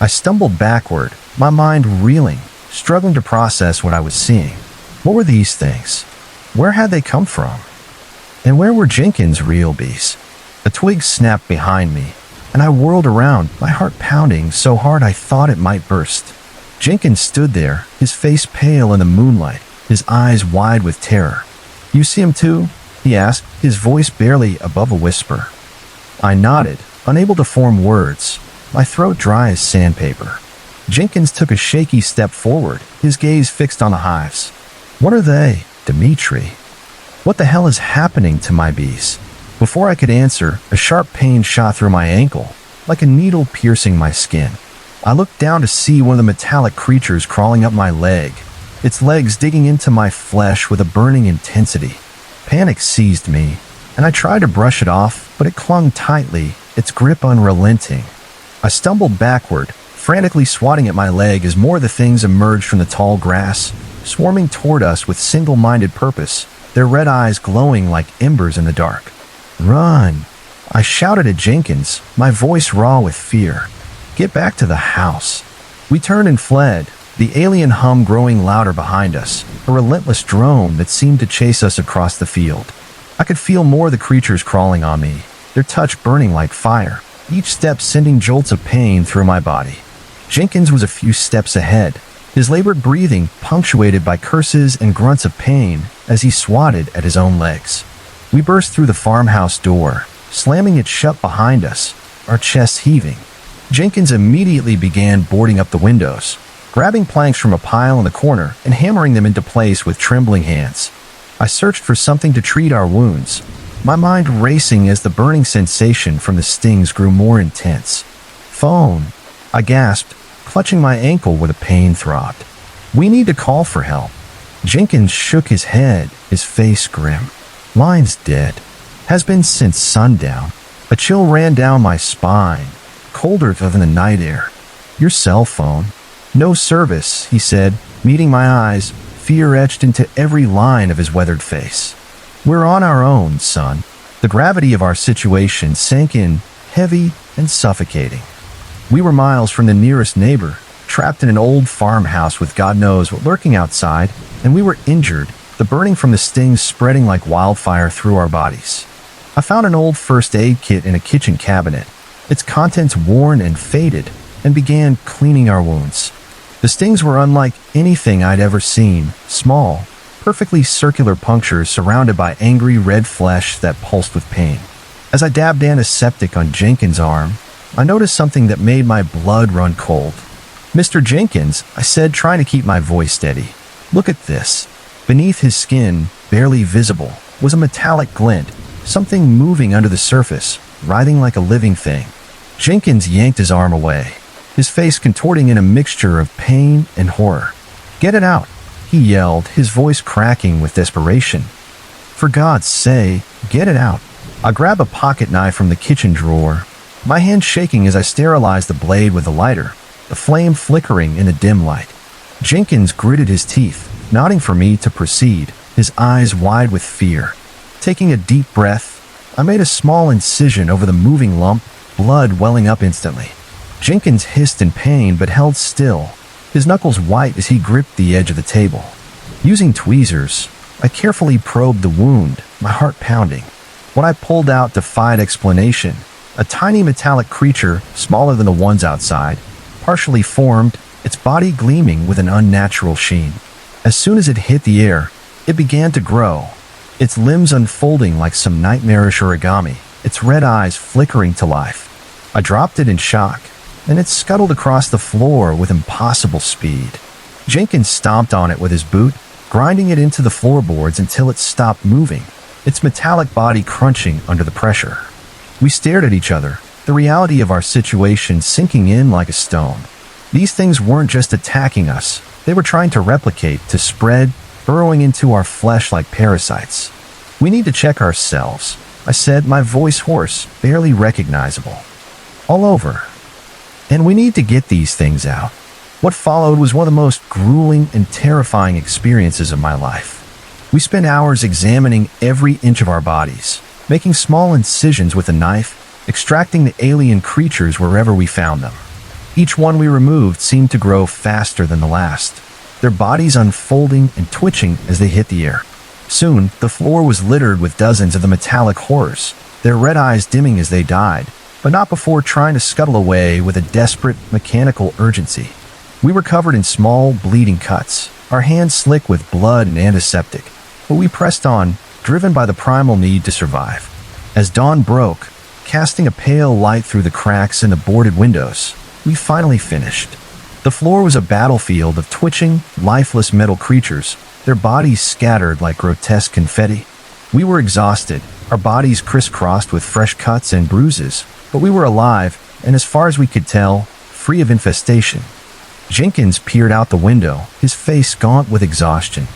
I stumbled backward, my mind reeling, struggling to process what I was seeing. What were these things? Where had they come from? And where were Jenkins' real bees? A twig snapped behind me, and I whirled around, my heart pounding so hard I thought it might burst. Jenkins stood there, his face pale in the moonlight, his eyes wide with terror. "You see him too?" he asked, his voice barely above a whisper. I nodded, unable to form words, my throat dry as sandpaper. Jenkins took a shaky step forward, his gaze fixed on the hives. "What are they, Dimitri? What the hell is happening to my bees?" Before I could answer, a sharp pain shot through my ankle, like a needle piercing my skin. I looked down to see one of the metallic creatures crawling up my leg, its legs digging into my flesh with a burning intensity. Panic seized me, and I tried to brush it off, but it clung tightly, its grip unrelenting. I stumbled backward, frantically swatting at my leg as more of the things emerged from the tall grass, swarming toward us with single-minded purpose, their red eyes glowing like embers in the dark. "Run!" I shouted at Jenkins, my voice raw with fear. "Get back to the house." We turned and fled, the alien hum growing louder behind us, a relentless drone that seemed to chase us across the field. I could feel more of the creatures crawling on me, their touch burning like fire, each step sending jolts of pain through my body. Jenkins was a few steps ahead, his labored breathing punctuated by curses and grunts of pain as he swatted at his own legs. We burst through the farmhouse door, slamming it shut behind us, our chests heaving. Jenkins immediately began boarding up the windows, grabbing planks from a pile in the corner and hammering them into place with trembling hands. I searched for something to treat our wounds, my mind racing as the burning sensation from the stings grew more intense. "Phone," I gasped, clutching my ankle where the pain throbbed. "We need to call for help." Jenkins shook his head, his face grim. "Line's dead. Has been since sundown." A chill ran down my spine, colder than the night air. "Your cell phone?" "No service," he said, meeting my eyes, fear etched into every line of his weathered face. "We're on our own, son." The gravity of our situation sank in, heavy and suffocating. We were miles from the nearest neighbor, trapped in an old farmhouse with God knows what lurking outside, and we were injured, the burning from the stings spreading like wildfire through our bodies. I found an old first aid kit in a kitchen cabinet, its contents worn and faded, and began cleaning our wounds. The stings were unlike anything I'd ever seen, small, perfectly circular punctures surrounded by angry red flesh that pulsed with pain. As I dabbed antiseptic on Jenkins' arm, I noticed something that made my blood run cold. "Mr. Jenkins," I said, trying to keep my voice steady. "Look at this." Beneath his skin, barely visible, was a metallic glint, something moving under the surface, writhing like a living thing. Jenkins yanked his arm away, his face contorting in a mixture of pain and horror. "Get it out," he yelled, his voice cracking with desperation. "For God's sake, get it out." I grabbed a pocket knife from the kitchen drawer, my hand shaking as I sterilized the blade with a lighter, the flame flickering in the dim light. Jenkins gritted his teeth, nodding for me to proceed, his eyes wide with fear. Taking a deep breath, I made a small incision over the moving lump, blood welling up instantly. Jenkins hissed in pain but held still, his knuckles white as he gripped the edge of the table. Using tweezers, I carefully probed the wound, my heart pounding. What I pulled out defied explanation. A tiny metallic creature, smaller than the ones outside, partially formed, its body gleaming with an unnatural sheen. As soon as it hit the air, it began to grow, its limbs unfolding like some nightmarish origami, its red eyes flickering to life. I dropped it in shock, and it scuttled across the floor with impossible speed. Jenkins stomped on it with his boot, grinding it into the floorboards until it stopped moving, its metallic body crunching under the pressure. We stared at each other, the reality of our situation sinking in like a stone. These things weren't just attacking us, they were trying to replicate, to spread, burrowing into our flesh like parasites. "We need to check ourselves," I said, my voice hoarse, barely recognizable. "All over. And we need to get these things out." What followed was one of the most grueling and terrifying experiences of my life. We spent hours examining every inch of our bodies, making small incisions with a knife, extracting the alien creatures wherever we found them. Each one we removed seemed to grow faster than the last, their bodies unfolding and twitching as they hit the air. Soon, the floor was littered with dozens of the metallic horrors, their red eyes dimming as they died, but not before trying to scuttle away with a desperate, mechanical urgency. We were covered in small, bleeding cuts, our hands slick with blood and antiseptic, but we pressed on, driven by the primal need to survive. As dawn broke, casting a pale light through the cracks in the boarded windows, we finally finished. The floor was a battlefield of twitching, lifeless metal creatures, their bodies scattered like grotesque confetti. We were exhausted, our bodies crisscrossed with fresh cuts and bruises, but we were alive, and as far as we could tell, free of infestation. Jenkins peered out the window, his face gaunt with exhaustion.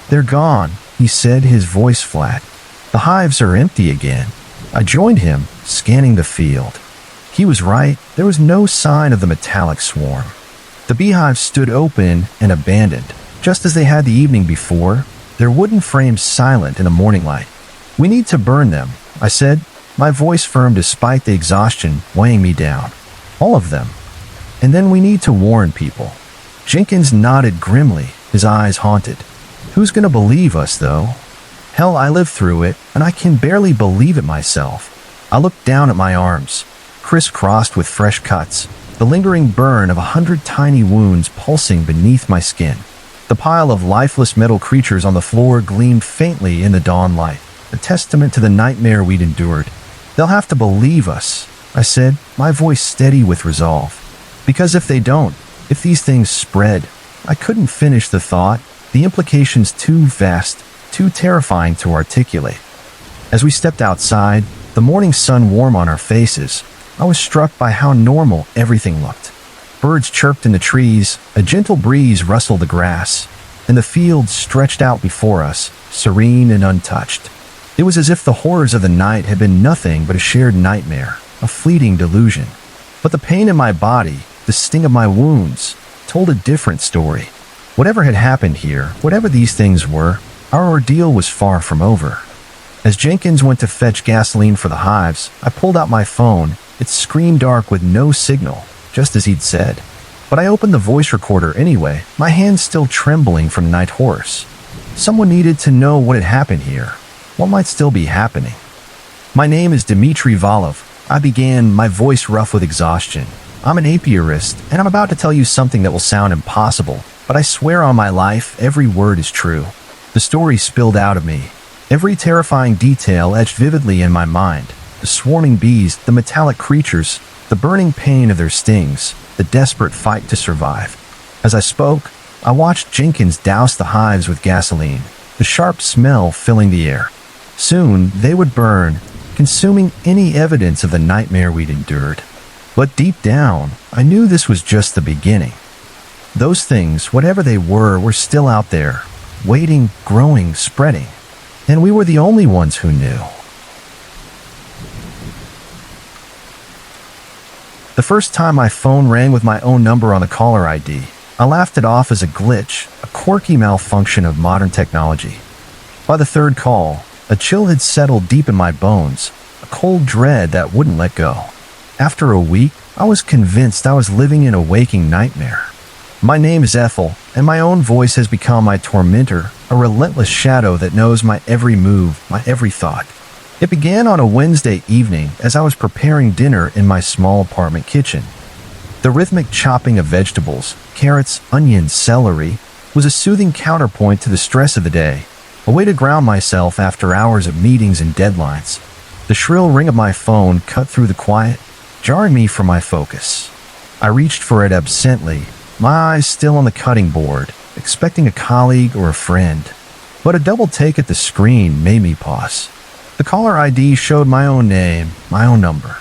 "They're gone," he said, his voice flat. "The hives are empty again." I joined him, scanning the field. He was right. There was no sign of the metallic swarm. The beehives stood open and abandoned, just as they had the evening before, their wooden frames silent in the morning light. "We need to burn them," I said, my voice firm despite the exhaustion weighing me down. "All of them. And then we need to warn people." Jenkins nodded grimly, his eyes haunted. "Who's going to believe us, though? Hell, I lived through it, and I can barely believe it myself." I looked down at my arms, crisscrossed with fresh cuts, the lingering burn of 100 tiny wounds pulsing beneath my skin. The pile of lifeless metal creatures on the floor gleamed faintly in the dawn light, a testament to the nightmare we'd endured. "They'll have to believe us," I said, my voice steady with resolve. "Because if they don't, if these things spread—" I couldn't finish the thought, the implications too vast, too terrifying to articulate. As we stepped outside, the morning sun warm on our faces, I was struck by how normal everything looked. Birds chirped in the trees, a gentle breeze rustled the grass, and the fields stretched out before us, serene and untouched. It was as if the horrors of the night had been nothing but a shared nightmare, a fleeting delusion. But the pain in my body, the sting of my wounds, told a different story. Whatever had happened here, whatever these things were, our ordeal was far from over. As Jenkins went to fetch gasoline for the hives, I pulled out my phone. It screamed dark with no signal, just as he'd said. But I opened the voice recorder anyway, my hands still trembling from night horrors. Someone needed to know what had happened here, what might still be happening. "My name is Dmitry Volov," I began, my voice rough with exhaustion. "I'm an apiarist, and I'm about to tell you something that will sound impossible, but I swear on my life, every word is true." The story spilled out of me, every terrifying detail etched vividly in my mind. The swarming bees, the metallic creatures, the burning pain of their stings, the desperate fight to survive. As I spoke, I watched Jenkins douse the hives with gasoline, the sharp smell filling the air. Soon, they would burn, consuming any evidence of the nightmare we'd endured. But deep down, I knew this was just the beginning. Those things, whatever they were still out there, waiting, growing, spreading. And we were the only ones who knew. The first time my phone rang with my own number on the caller ID, I laughed it off as a glitch, a quirky malfunction of modern technology. By the third call, a chill had settled deep in my bones, a cold dread that wouldn't let go. After a week, I was convinced I was living in a waking nightmare. My name is Ethel, and my own voice has become my tormentor, a relentless shadow that knows my every move, my every thought. It began on a Wednesday evening as I was preparing dinner in my small apartment kitchen. The rhythmic chopping of vegetables, carrots, onions, celery, was a soothing counterpoint to the stress of the day, a way to ground myself after hours of meetings and deadlines. The shrill ring of my phone cut through the quiet, jarring me from my focus. I reached for it absently, my eyes still on the cutting board, expecting a colleague or a friend. But a double take at the screen made me pause. The caller ID showed my own name, my own number.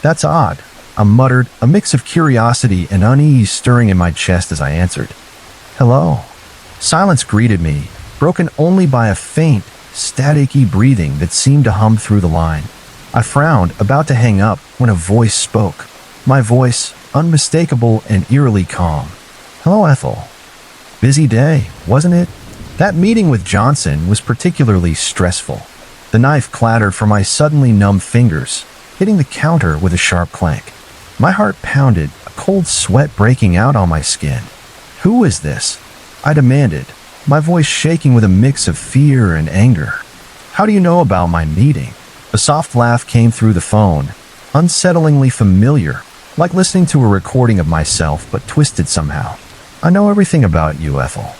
"That's odd," I muttered, a mix of curiosity and unease stirring in my chest as I answered. "Hello." Silence greeted me, broken only by a faint, staticky breathing that seemed to hum through the line. I frowned, about to hang up, when a voice spoke. My voice, unmistakable and eerily calm. "Hello, Ethel. Busy day, wasn't it?" That meeting with Johnson was particularly stressful. The knife clattered from my suddenly numb fingers, hitting the counter with a sharp clank. My heart pounded, a cold sweat breaking out on my skin. "Who is this?" I demanded, my voice shaking with a mix of fear and anger. "How do you know about my meeting?" A soft laugh came through the phone, unsettlingly familiar, like listening to a recording of myself but twisted somehow. "I know everything about you, Ethel."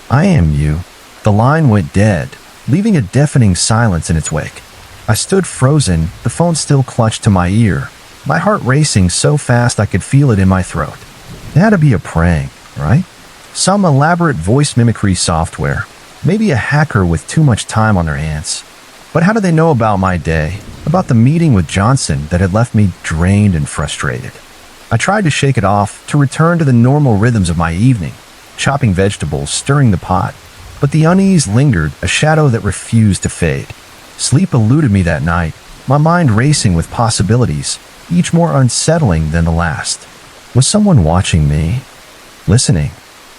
"I am you." The line went dead, leaving a deafening silence in its wake. I stood frozen, the phone still clutched to my ear, my heart racing so fast I could feel it in my throat. It had to be a prank, right? Some elaborate voice mimicry software, maybe a hacker with too much time on their hands. But how did they know about my day, about the meeting with Johnson that had left me drained and frustrated? I tried to shake it off, to return to the normal rhythms of my evening, chopping vegetables, stirring the pot. But the unease lingered, a shadow that refused to fade. Sleep eluded me that night, my mind racing with possibilities, each more unsettling than the last. Was someone watching me? Listening?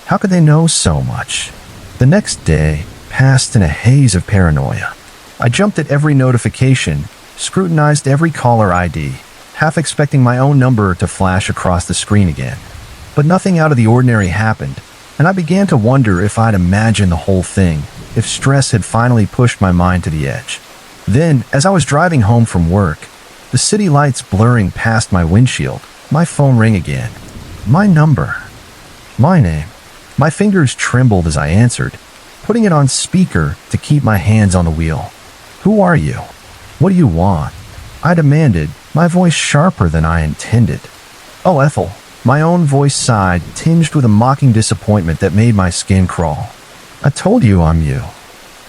How could they know so much? The next day passed in a haze of paranoia. I jumped at every notification, scrutinized every caller ID, half expecting my own number to flash across the screen again. But nothing out of the ordinary happened, and I began to wonder if I'd imagined the whole thing, if stress had finally pushed my mind to the edge. Then, as I was driving home from work, the city lights blurring past my windshield, my phone rang again. My number. My name. My fingers trembled as I answered, putting it on speaker to keep my hands on the wheel. Who are you? What do you want? I demanded, my voice sharper than I intended. Oh, Ethel. My own voice sighed, tinged with a mocking disappointment that made my skin crawl. I told you I'm you.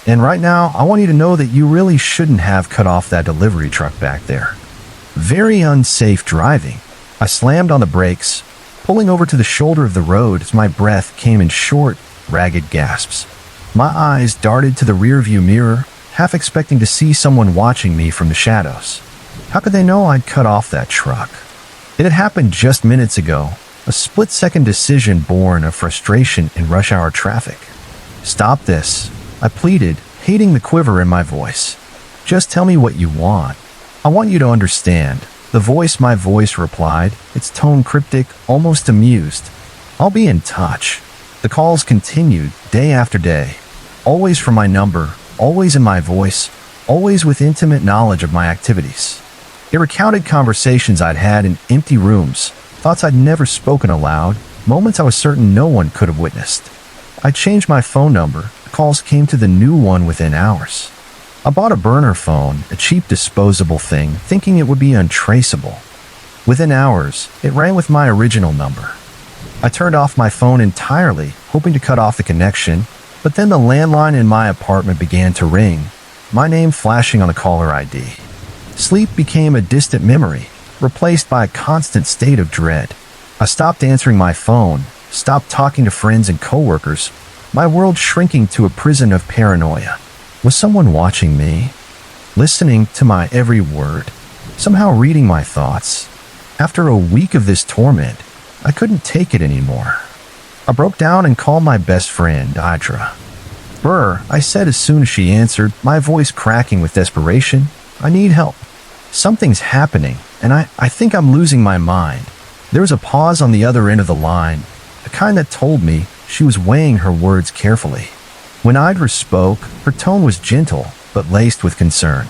And right now, I want you to know that you really shouldn't have cut off that delivery truck back there. Very unsafe driving. I slammed on the brakes, pulling over to the shoulder of the road as my breath came in short, ragged gasps. My eyes darted to the rearview mirror, half expecting to see someone watching me from the shadows. How could they know I'd cut off that truck? It had happened just minutes ago, a split-second decision born of frustration in rush-hour traffic. Stop this, I pleaded, hating the quiver in my voice. Just tell me what you want. I want you to understand. My voice replied, its tone cryptic, almost amused. I'll be in touch. The calls continued, day after day. Always from my number, always in my voice, always with intimate knowledge of my activities. It recounted conversations I'd had in empty rooms, thoughts I'd never spoken aloud, moments I was certain no one could have witnessed. I changed my phone number. The calls came to the new one within hours. I bought a burner phone, a cheap disposable thing, thinking it would be untraceable. Within hours, it rang with my original number. I turned off my phone entirely, hoping to cut off the connection, but then the landline in my apartment began to ring, my name flashing on the caller ID. Sleep became a distant memory, replaced by a constant state of dread. I stopped answering my phone, stopped talking to friends and coworkers, my world shrinking to a prison of paranoia. Was someone watching me? Listening to my every word? Somehow reading my thoughts? After a week of this torment, I couldn't take it anymore. I broke down and called my best friend, Idra. Burr, I said as soon as she answered, my voice cracking with desperation. I need help. Something's happening, and I think I'm losing my mind. There was a pause on the other end of the line, the kind that told me she was weighing her words carefully. When Idra spoke, her tone was gentle, but laced with concern.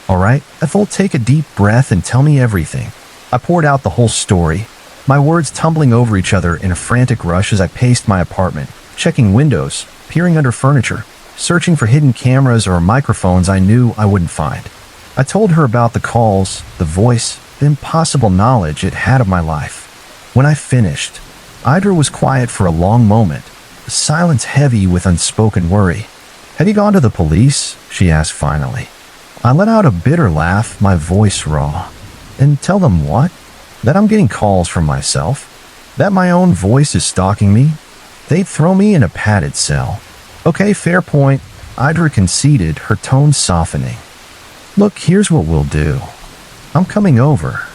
All right, Ethel, take a deep breath and tell me everything. I poured out the whole story, my words tumbling over each other in a frantic rush as I paced my apartment, checking windows, peering under furniture, searching for hidden cameras or microphones I knew I wouldn't find. I told her about the calls, the voice, the impossible knowledge it had of my life. When I finished, Idra was quiet for a long moment, the silence heavy with unspoken worry. Have you gone to the police? She asked finally. I let out a bitter laugh, my voice raw. And tell them what? That I'm getting calls from myself? That my own voice is stalking me? They'd throw me in a padded cell. Okay, fair point, Idra conceded, her tone softening. Look, here's what we'll do. I'm coming over.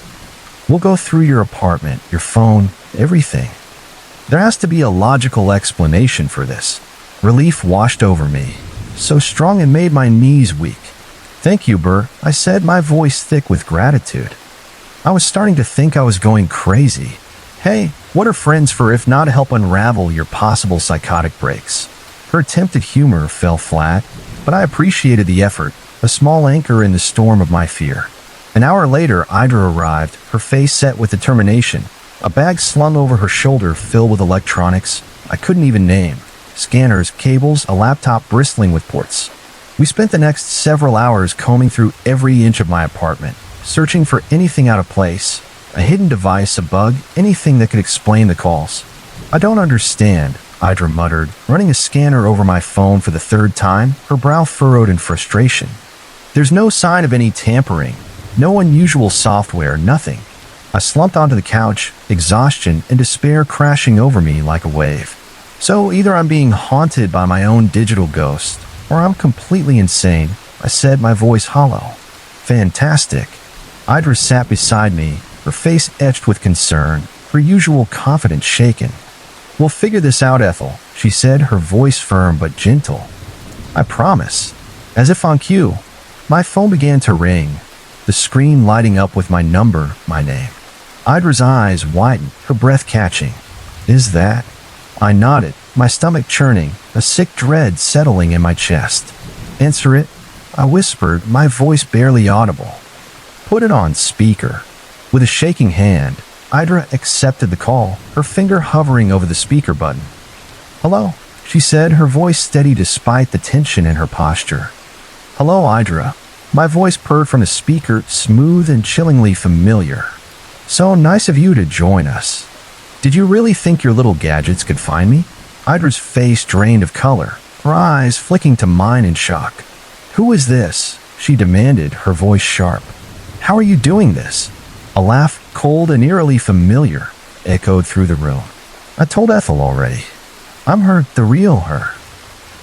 We'll go through your apartment, your phone, everything. There has to be a logical explanation for this. Relief washed over me, so strong it made my knees weak. Thank you, Burr, I said, my voice thick with gratitude. I was starting to think I was going crazy. Hey, what are friends for if not to help unravel your possible psychotic breaks? Her attempt at humor fell flat, but I appreciated the effort, a small anchor in the storm of my fear. An hour later, Idra arrived, her face set with determination, a bag slung over her shoulder filled with electronics I couldn't even name, scanners, cables, a laptop bristling with ports. We spent the next several hours combing through every inch of my apartment, searching for anything out of place, a hidden device, a bug, anything that could explain the calls. I don't understand, Idra muttered, running a scanner over my phone for the third time, her brow furrowed in frustration. There's no sign of any tampering, no unusual software, nothing. I slumped onto the couch, exhaustion and despair crashing over me like a wave. So either I'm being haunted by my own digital ghost, or I'm completely insane, I said, my voice hollow. Fantastic. Idra sat beside me, her face etched with concern, her usual confidence shaken. "We'll figure this out, Ethel," she said, her voice firm but gentle. "I promise." As if on cue, my phone began to ring, the screen lighting up with my number, my name. Idra's eyes widened, her breath catching. "Is that?" I nodded, my stomach churning, a sick dread settling in my chest. "Answer it," I whispered, my voice barely audible. "Put it on speaker." With a shaking hand, Idra accepted the call, her finger hovering over the speaker button. "Hello," she said, her voice steady despite the tension in her posture. "Hello, Idra." My voice purred from the speaker, smooth and chillingly familiar. "So nice of you to join us. Did you really think your little gadgets could find me?" Idra's face drained of color, her eyes flicking to mine in shock. "Who is this?" she demanded, her voice sharp. "How are you doing this?" A laugh, cold and eerily familiar, echoed through the room. "I told Ethel already. I'm her, the real her.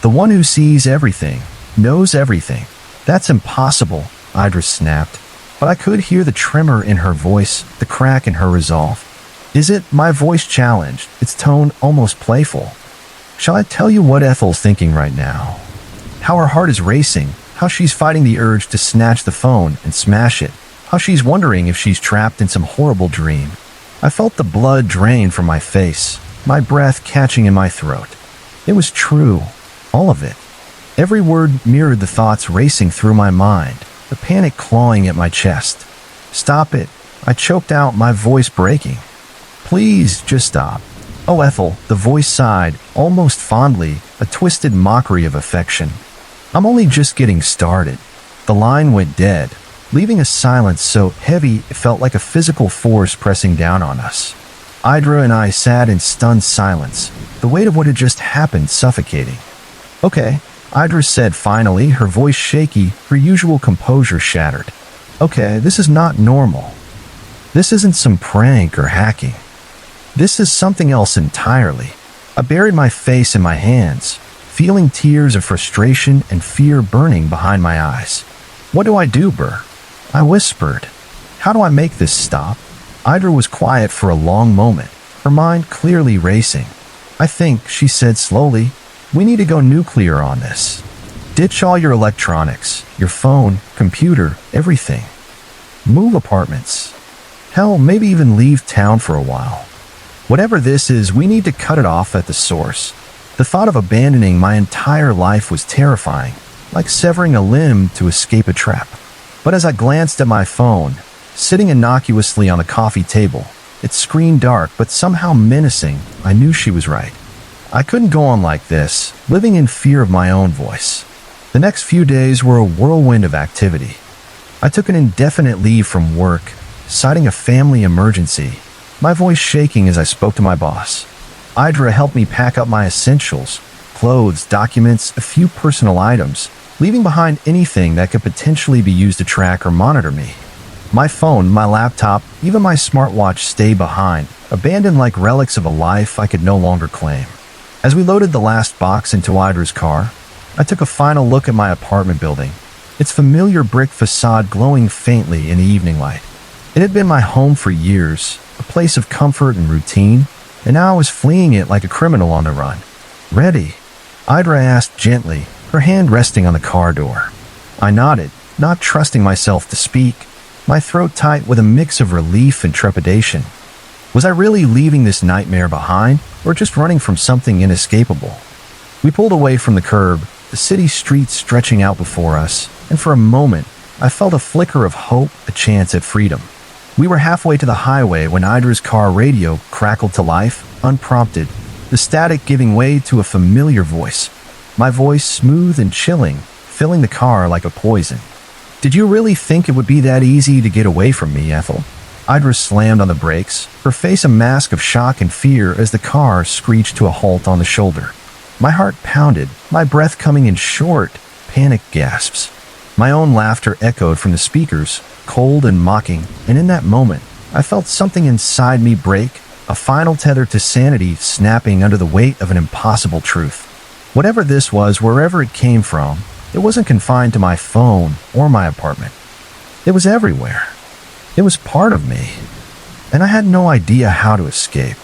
The one who sees everything, knows everything." "That's impossible," Idra snapped, but I could hear the tremor in her voice, the crack in her resolve. "Is it?" My voice challenged, its tone almost playful. "Shall I tell you what Ethel's thinking right now? How her heart is racing, how she's fighting the urge to snatch the phone and smash it, how she's wondering if she's trapped in some horrible dream." I felt the blood drain from my face, my breath catching in my throat. It was true, all of it. Every word mirrored the thoughts racing through my mind, the panic clawing at my chest. "Stop it," I choked out, my voice breaking. "Please, just stop." "Oh, Ethel," the voice sighed, almost fondly, a twisted mockery of affection. "I'm only just getting started." The line went dead, leaving a silence so heavy it felt like a physical force pressing down on us. Idra and I sat in stunned silence, the weight of what had just happened suffocating. "Okay," Idra said finally, her voice shaky, her usual composure shattered. "Okay, this is not normal. This isn't some prank or hacking. This is something else entirely." I buried my face in my hands, feeling tears of frustration and fear burning behind my eyes. "What do I do, Burr?" I whispered. "How do I make this stop?" Idra was quiet for a long moment, her mind clearly racing. "I think," she said slowly, "we need to go nuclear on this. Ditch all your electronics, your phone, computer, everything. Move apartments. Hell, maybe even leave town for a while. Whatever this is, we need to cut it off at the source." The thought of abandoning my entire life was terrifying, like severing a limb to escape a trap. But as I glanced at my phone, sitting innocuously on the coffee table, its screen dark but somehow menacing, I knew she was right. I couldn't go on like this, living in fear of my own voice. The next few days were a whirlwind of activity. I took an indefinite leave from work, citing a family emergency, my voice shaking as I spoke to my boss. Idra helped me pack up my essentials, clothes, documents, a few personal items, leaving behind anything that could potentially be used to track or monitor me. My phone, my laptop, even my smartwatch stayed behind, abandoned like relics of a life I could no longer claim. As we loaded the last box into Idra's car, I took a final look at my apartment building, its familiar brick facade glowing faintly in the evening light. It had been my home for years, a place of comfort and routine, and now I was fleeing it like a criminal on the run. "Ready?" Idra asked gently, her hand resting on the car door. I nodded, not trusting myself to speak, my throat tight with a mix of relief and trepidation. Was I really leaving this nightmare behind, or just running from something inescapable? We pulled away from the curb, the city streets stretching out before us, and for a moment, I felt a flicker of hope, a chance at freedom. We were halfway to the highway when Idra's car radio crackled to life, unprompted, the static giving way to a familiar voice. My voice smooth and chilling, filling the car like a poison. "Did you really think it would be that easy to get away from me, Ethel?" Idra slammed on the brakes, her face a mask of shock and fear as the car screeched to a halt on the shoulder. My heart pounded, my breath coming in short, panicked gasps. My own laughter echoed from the speakers, cold and mocking, and in that moment, I felt something inside me break, a final tether to sanity snapping under the weight of an impossible truth. Whatever this was, wherever it came from, it wasn't confined to my phone or my apartment. It was everywhere. It was part of me. and I had no idea how to escape.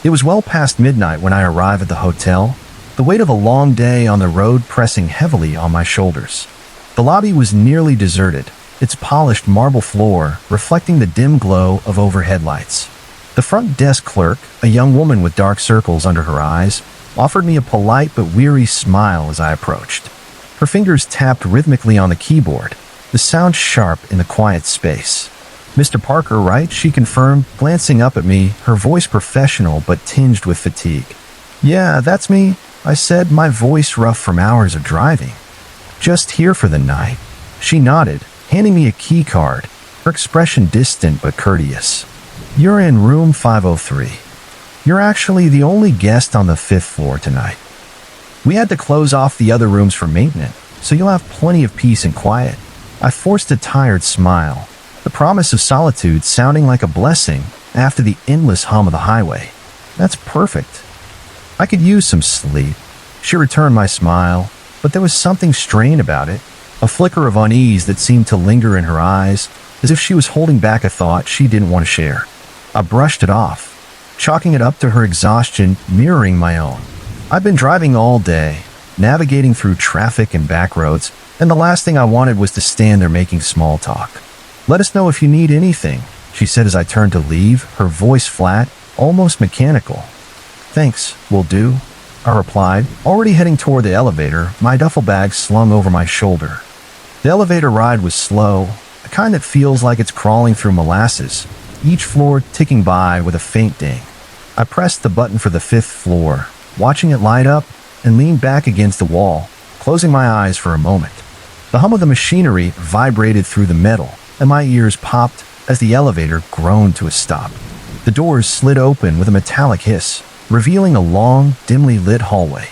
It was well past midnight when I arrived at the hotel, the weight of a long day on the road pressing heavily on my shoulders. The lobby was nearly deserted, its polished marble floor reflecting the dim glow of overhead lights. The front desk clerk, a young woman with dark circles under her eyes, offered me a polite but weary smile as I approached. Her fingers tapped rhythmically on the keyboard, the sound sharp in the quiet space. "Mr. Parker, right?" she confirmed, glancing up at me, her voice professional but tinged with fatigue. "Yeah, that's me," I said, my voice rough from hours of driving. "Just here for the night." She nodded, handing me a key card, her expression distant but courteous. "You're in room 503. You're actually the only guest on the 5th floor tonight. We had to close off the other rooms for maintenance, so you'll have plenty of peace and quiet." I forced a tired smile, the promise of solitude sounding like a blessing after the endless hum of the highway. "That's perfect. I could use some sleep." She returned my smile, but there was something strained about it, a flicker of unease that seemed to linger in her eyes, as if she was holding back a thought she didn't want to share. I brushed it off, chalking it up to her exhaustion mirroring my own. I'd been driving all day, navigating through traffic and back roads, and the last thing I wanted was to stand there making small talk. "Let us know if you need anything," she said as I turned to leave, her voice flat, almost mechanical. "Thanks, will do," I replied, already heading toward the elevator, my duffel bag slung over my shoulder. The elevator ride was slow, the kind that feels like it's crawling through molasses, each floor ticking by with a faint ding. I pressed the button for the 5th floor, watching it light up, and leaned back against the wall, closing my eyes for a moment. The hum of the machinery vibrated through the metal, and my ears popped as the elevator groaned to a stop. The doors slid open with a metallic hiss, revealing a long, dimly lit hallway.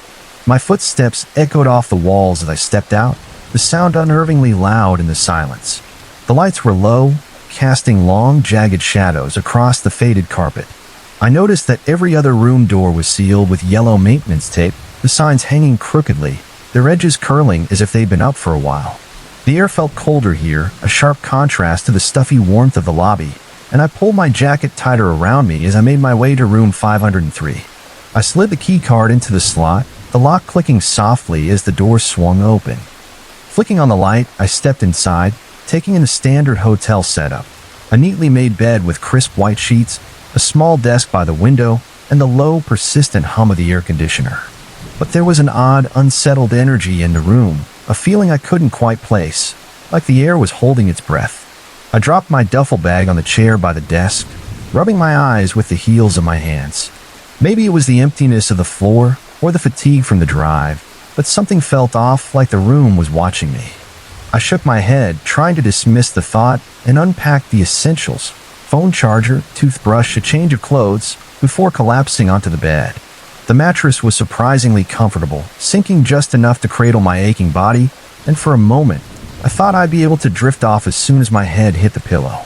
My footsteps echoed off the walls as I stepped out, the sound unnervingly loud in the silence. The lights were low, casting long, jagged shadows across the faded carpet. I noticed that every other room door was sealed with yellow maintenance tape, the signs hanging crookedly, their edges curling as if they'd been up for a while. The air felt colder here, a sharp contrast to the stuffy warmth of the lobby, and I pulled my jacket tighter around me as I made my way to room 503. I slid the key card into the slot, the lock clicking softly as the door swung open. Flicking on the light, I stepped inside, taking in the standard hotel setup. A neatly made bed with crisp white sheets, a small desk by the window, and the low, persistent hum of the air conditioner. But there was an odd, unsettled energy in the room, a feeling I couldn't quite place, like the air was holding its breath. I dropped my duffel bag on the chair by the desk, rubbing my eyes with the heels of my hands. Maybe it was the emptiness of the floor or the fatigue from the drive, but something felt off, like the room was watching me. I shook my head, trying to dismiss the thought, and unpacked the essentials: phone charger, toothbrush, a change of clothes, before collapsing onto the bed. The mattress was surprisingly comfortable, sinking just enough to cradle my aching body, and for a moment, I thought I'd be able to drift off as soon as my head hit the pillow.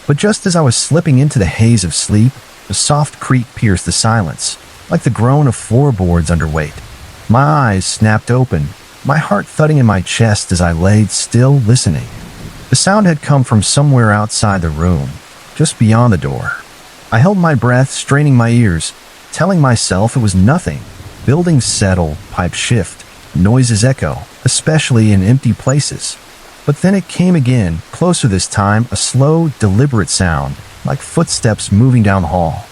But just as I was slipping into the haze of sleep, a soft creak pierced the silence, like the groan of floorboards under weight. My eyes snapped open, my heart thudding in my chest as I laid still, listening. The sound had come from somewhere outside the room, just beyond the door. I held my breath, straining my ears, telling myself it was nothing. Buildings settle, pipes shift, noises echo, especially in empty places. But then it came again, closer this time, a slow, deliberate sound, like footsteps moving down the hall.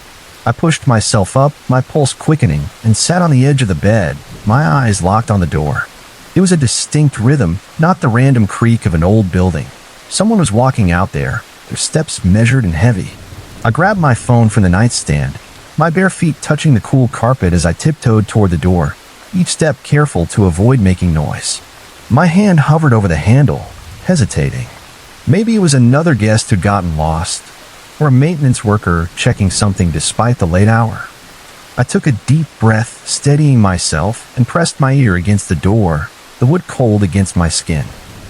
I pushed myself up, my pulse quickening, and sat on the edge of the bed, my eyes locked on the door. It was a distinct rhythm, not the random creak of an old building. Someone was walking out there, their steps measured and heavy. I grabbed my phone from the nightstand, my bare feet touching the cool carpet as I tiptoed toward the door, each step careful to avoid making noise. My hand hovered over the handle, hesitating. Maybe it was another guest who'd gotten lost, or a maintenance worker checking something despite the late hour. I took a deep breath, steadying myself, and pressed my ear against the door, the wood cold against my skin.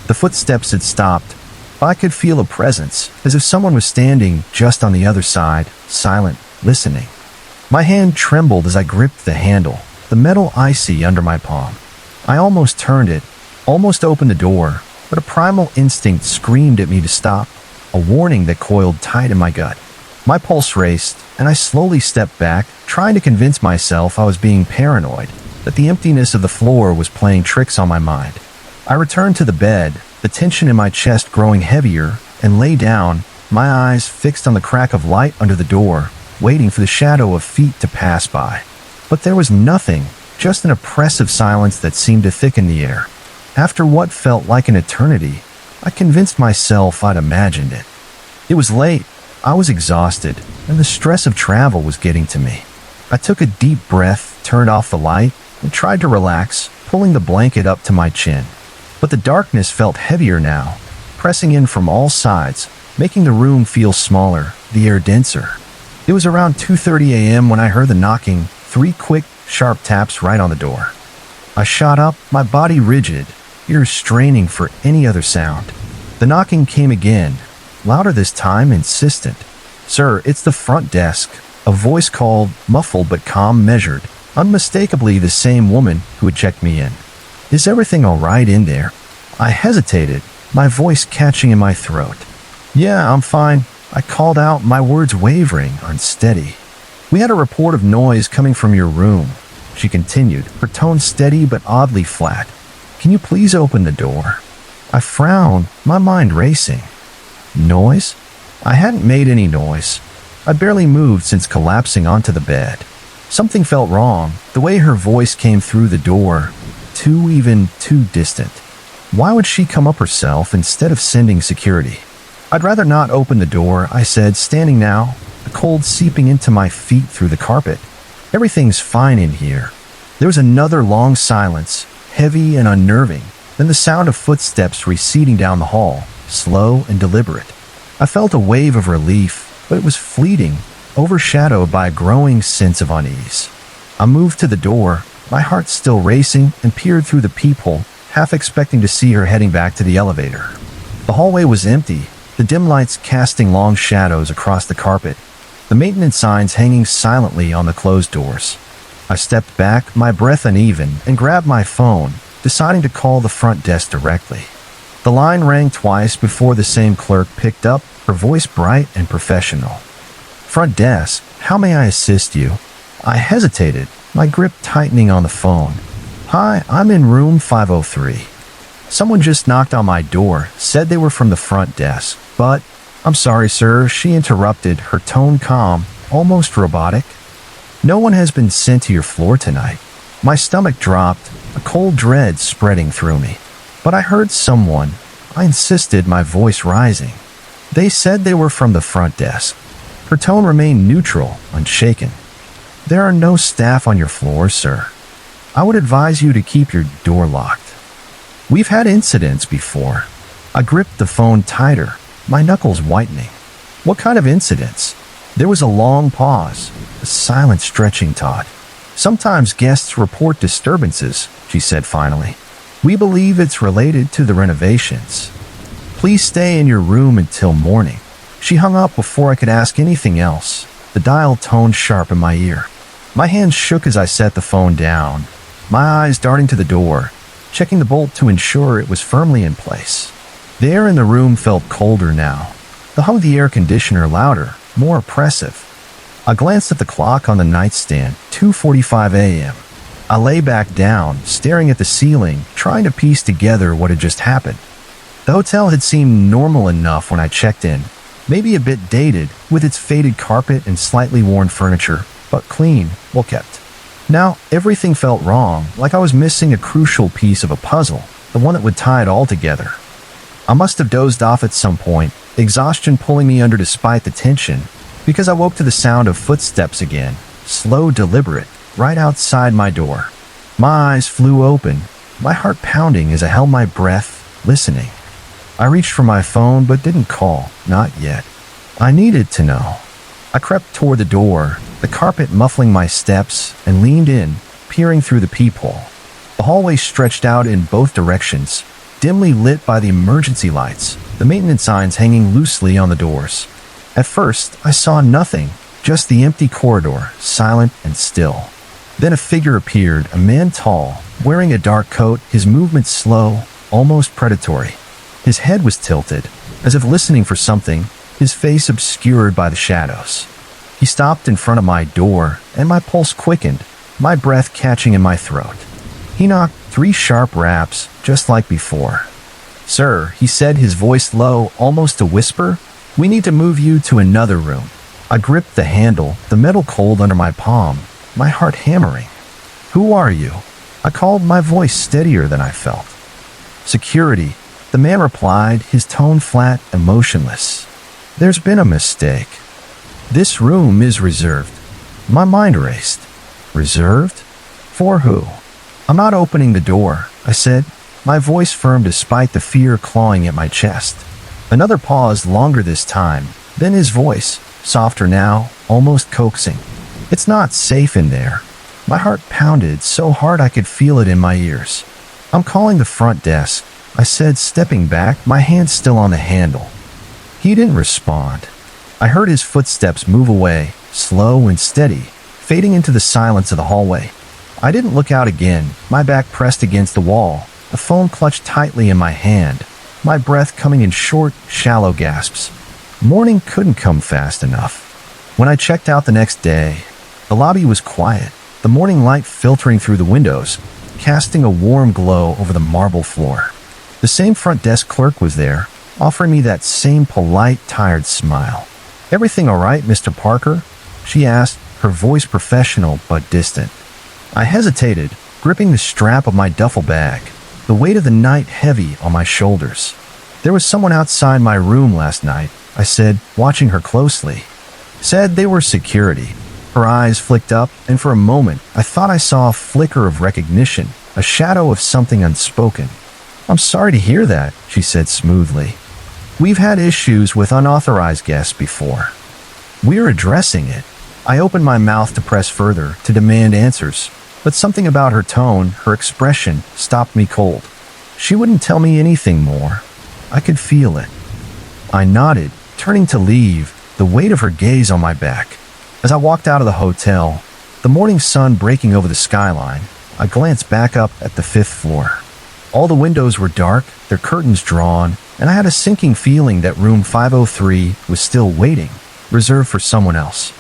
The footsteps had stopped, but I could feel a presence, as if someone was standing just on the other side, silent, listening. My hand trembled as I gripped the handle, the metal icy under my palm. I almost turned it, almost opened the door, but a primal instinct screamed at me to stop, a warning that coiled tight in my gut. My pulse raced, and I slowly stepped back, trying to convince myself I was being paranoid, that the emptiness of the floor was playing tricks on my mind. I returned to the bed, the tension in my chest growing heavier, and lay down, my eyes fixed on the crack of light under the door, waiting for the shadow of feet to pass by. But there was nothing, just an oppressive silence that seemed to thicken the air. After what felt like an eternity, I convinced myself I'd imagined it. It was late, I was exhausted, and the stress of travel was getting to me. I took a deep breath, turned off the light, and tried to relax, pulling the blanket up to my chin. But the darkness felt heavier now, pressing in from all sides, making the room feel smaller, the air denser. It was around 2:30 a.m. when I heard the knocking, 3 quick, sharp taps right on the door. I shot up, my body rigid, ears straining for any other sound. The knocking came again, louder this time, insistent. "Sir, it's the front desk," a voice called, muffled but calm, measured, unmistakably the same woman who had checked me in. "Is everything all right in there?" I hesitated, my voice catching in my throat. "Yeah, I'm fine," I called out, my words wavering, unsteady. "We had a report of noise coming from your room," she continued, her tone steady but oddly flat. "Can you please open the door?" I frowned, my mind racing. Noise? I hadn't made any noise. I'd barely moved since collapsing onto the bed. Something felt wrong, the way her voice came through the door, too distant. Why would she come up herself instead of sending security? "I'd rather not open the door," I said, standing now, the cold seeping into my feet through the carpet. "Everything's fine in here." There was another long silence, heavy and unnerving, then the sound of footsteps receding down the hall, slow and deliberate. I felt a wave of relief, but it was fleeting, overshadowed by a growing sense of unease. I moved to the door, my heart still racing, and peered through the peephole, half expecting to see her heading back to the elevator. The hallway was empty, the dim lights casting long shadows across the carpet, the maintenance signs hanging silently on the closed doors. I stepped back, my breath uneven, and grabbed my phone, deciding to call the front desk directly. The line rang twice before the same clerk picked up, her voice bright and professional. "Front desk, how may I assist you?" I hesitated, my grip tightening on the phone. "Hi, I'm in room 503. Someone just knocked on my door, said they were from the front desk, but..." "I'm sorry, sir," she interrupted, her tone calm, almost robotic. "No one has been sent to your floor tonight." My stomach dropped, a cold dread spreading through me. "But I heard someone," I insisted, my voice rising. "They said they were from the front desk." Her tone remained neutral, unshaken. "There are no staff on your floor, sir. I would advise you to keep your door locked. We've had incidents before." I gripped the phone tighter, my knuckles whitening. "What kind of incidents?" There was a long pause, a silent stretching taut. "Sometimes guests report disturbances," she said finally. "We believe it's related to the renovations. Please stay in your room until morning." She hung up before I could ask anything else, the dial toned sharp in my ear. My hands shook as I set the phone down, my eyes darting to the door, checking the bolt to ensure it was firmly in place. The air in the room felt colder now, the hum of the air conditioner louder, more oppressive. I glanced at the clock on the nightstand, 2:45 a.m. I lay back down, staring at the ceiling, trying to piece together what had just happened. The hotel had seemed normal enough when I checked in, maybe a bit dated, with its faded carpet and slightly worn furniture, but clean, well kept. Now, everything felt wrong, like I was missing a crucial piece of a puzzle, the one that would tie it all together. I must have dozed off at some point, exhaustion pulling me under despite the tension, because I woke to the sound of footsteps again, slow, deliberate, right outside my door. My eyes flew open, my heart pounding as I held my breath, listening. I reached for my phone but didn't call, not yet. I needed to know. I crept toward the door, the carpet muffling my steps, and leaned in, peering through the peephole. The hallway stretched out in both directions, dimly lit by the emergency lights, the maintenance signs hanging loosely on the doors. At first, I saw nothing, just the empty corridor, silent and still. Then a figure appeared, a man tall, wearing a dark coat, his movements slow, almost predatory. His head was tilted, as if listening for something, his face obscured by the shadows. He stopped in front of my door, and my pulse quickened, my breath catching in my throat. He knocked 3 sharp raps, just like before. "Sir," he said, his voice low, almost a whisper, "we need to move you to another room." I gripped the handle, the metal cold under my palm, my heart hammering. "Who are you?" I called, my voice steadier than I felt. "Security," the man replied, his tone flat and motionless. "There's been a mistake. This room is reserved." My mind raced. "Reserved? For who?" "I'm not opening the door," I said, my voice firm despite the fear clawing at my chest. Another pause, longer this time, then his voice, softer now, almost coaxing. "It's not safe in there." My heart pounded so hard I could feel it in my ears. "I'm calling the front desk," I said, stepping back, my hand still on the handle. He didn't respond. I heard his footsteps move away, slow and steady, fading into the silence of the hallway. I didn't look out again, my back pressed against the wall, the phone clutched tightly in my hand, my breath coming in short, shallow gasps. Morning couldn't come fast enough. When I checked out the next day, the lobby was quiet, the morning light filtering through the windows, casting a warm glow over the marble floor. The same front desk clerk was there, offering me that same polite, tired smile. "Everything all right, Mr. Parker?" she asked, her voice professional but distant. I hesitated, gripping the strap of my duffel bag, the weight of the night heavy on my shoulders. "There was someone outside my room last night," I said, watching her closely. "Said they were security." Her eyes flicked up, and for a moment, I thought I saw a flicker of recognition, a shadow of something unspoken. "I'm sorry to hear that," she said smoothly. "We've had issues with unauthorized guests before. We're addressing it." I opened my mouth to press further, to demand answers, but something about her tone, her expression, stopped me cold. She wouldn't tell me anything more. I could feel it. I nodded, turning to leave, the weight of her gaze on my back. As I walked out of the hotel, the morning sun breaking over the skyline, I glanced back up at the 5th floor. All the windows were dark, their curtains drawn, and I had a sinking feeling that room 503 was still waiting, reserved for someone else.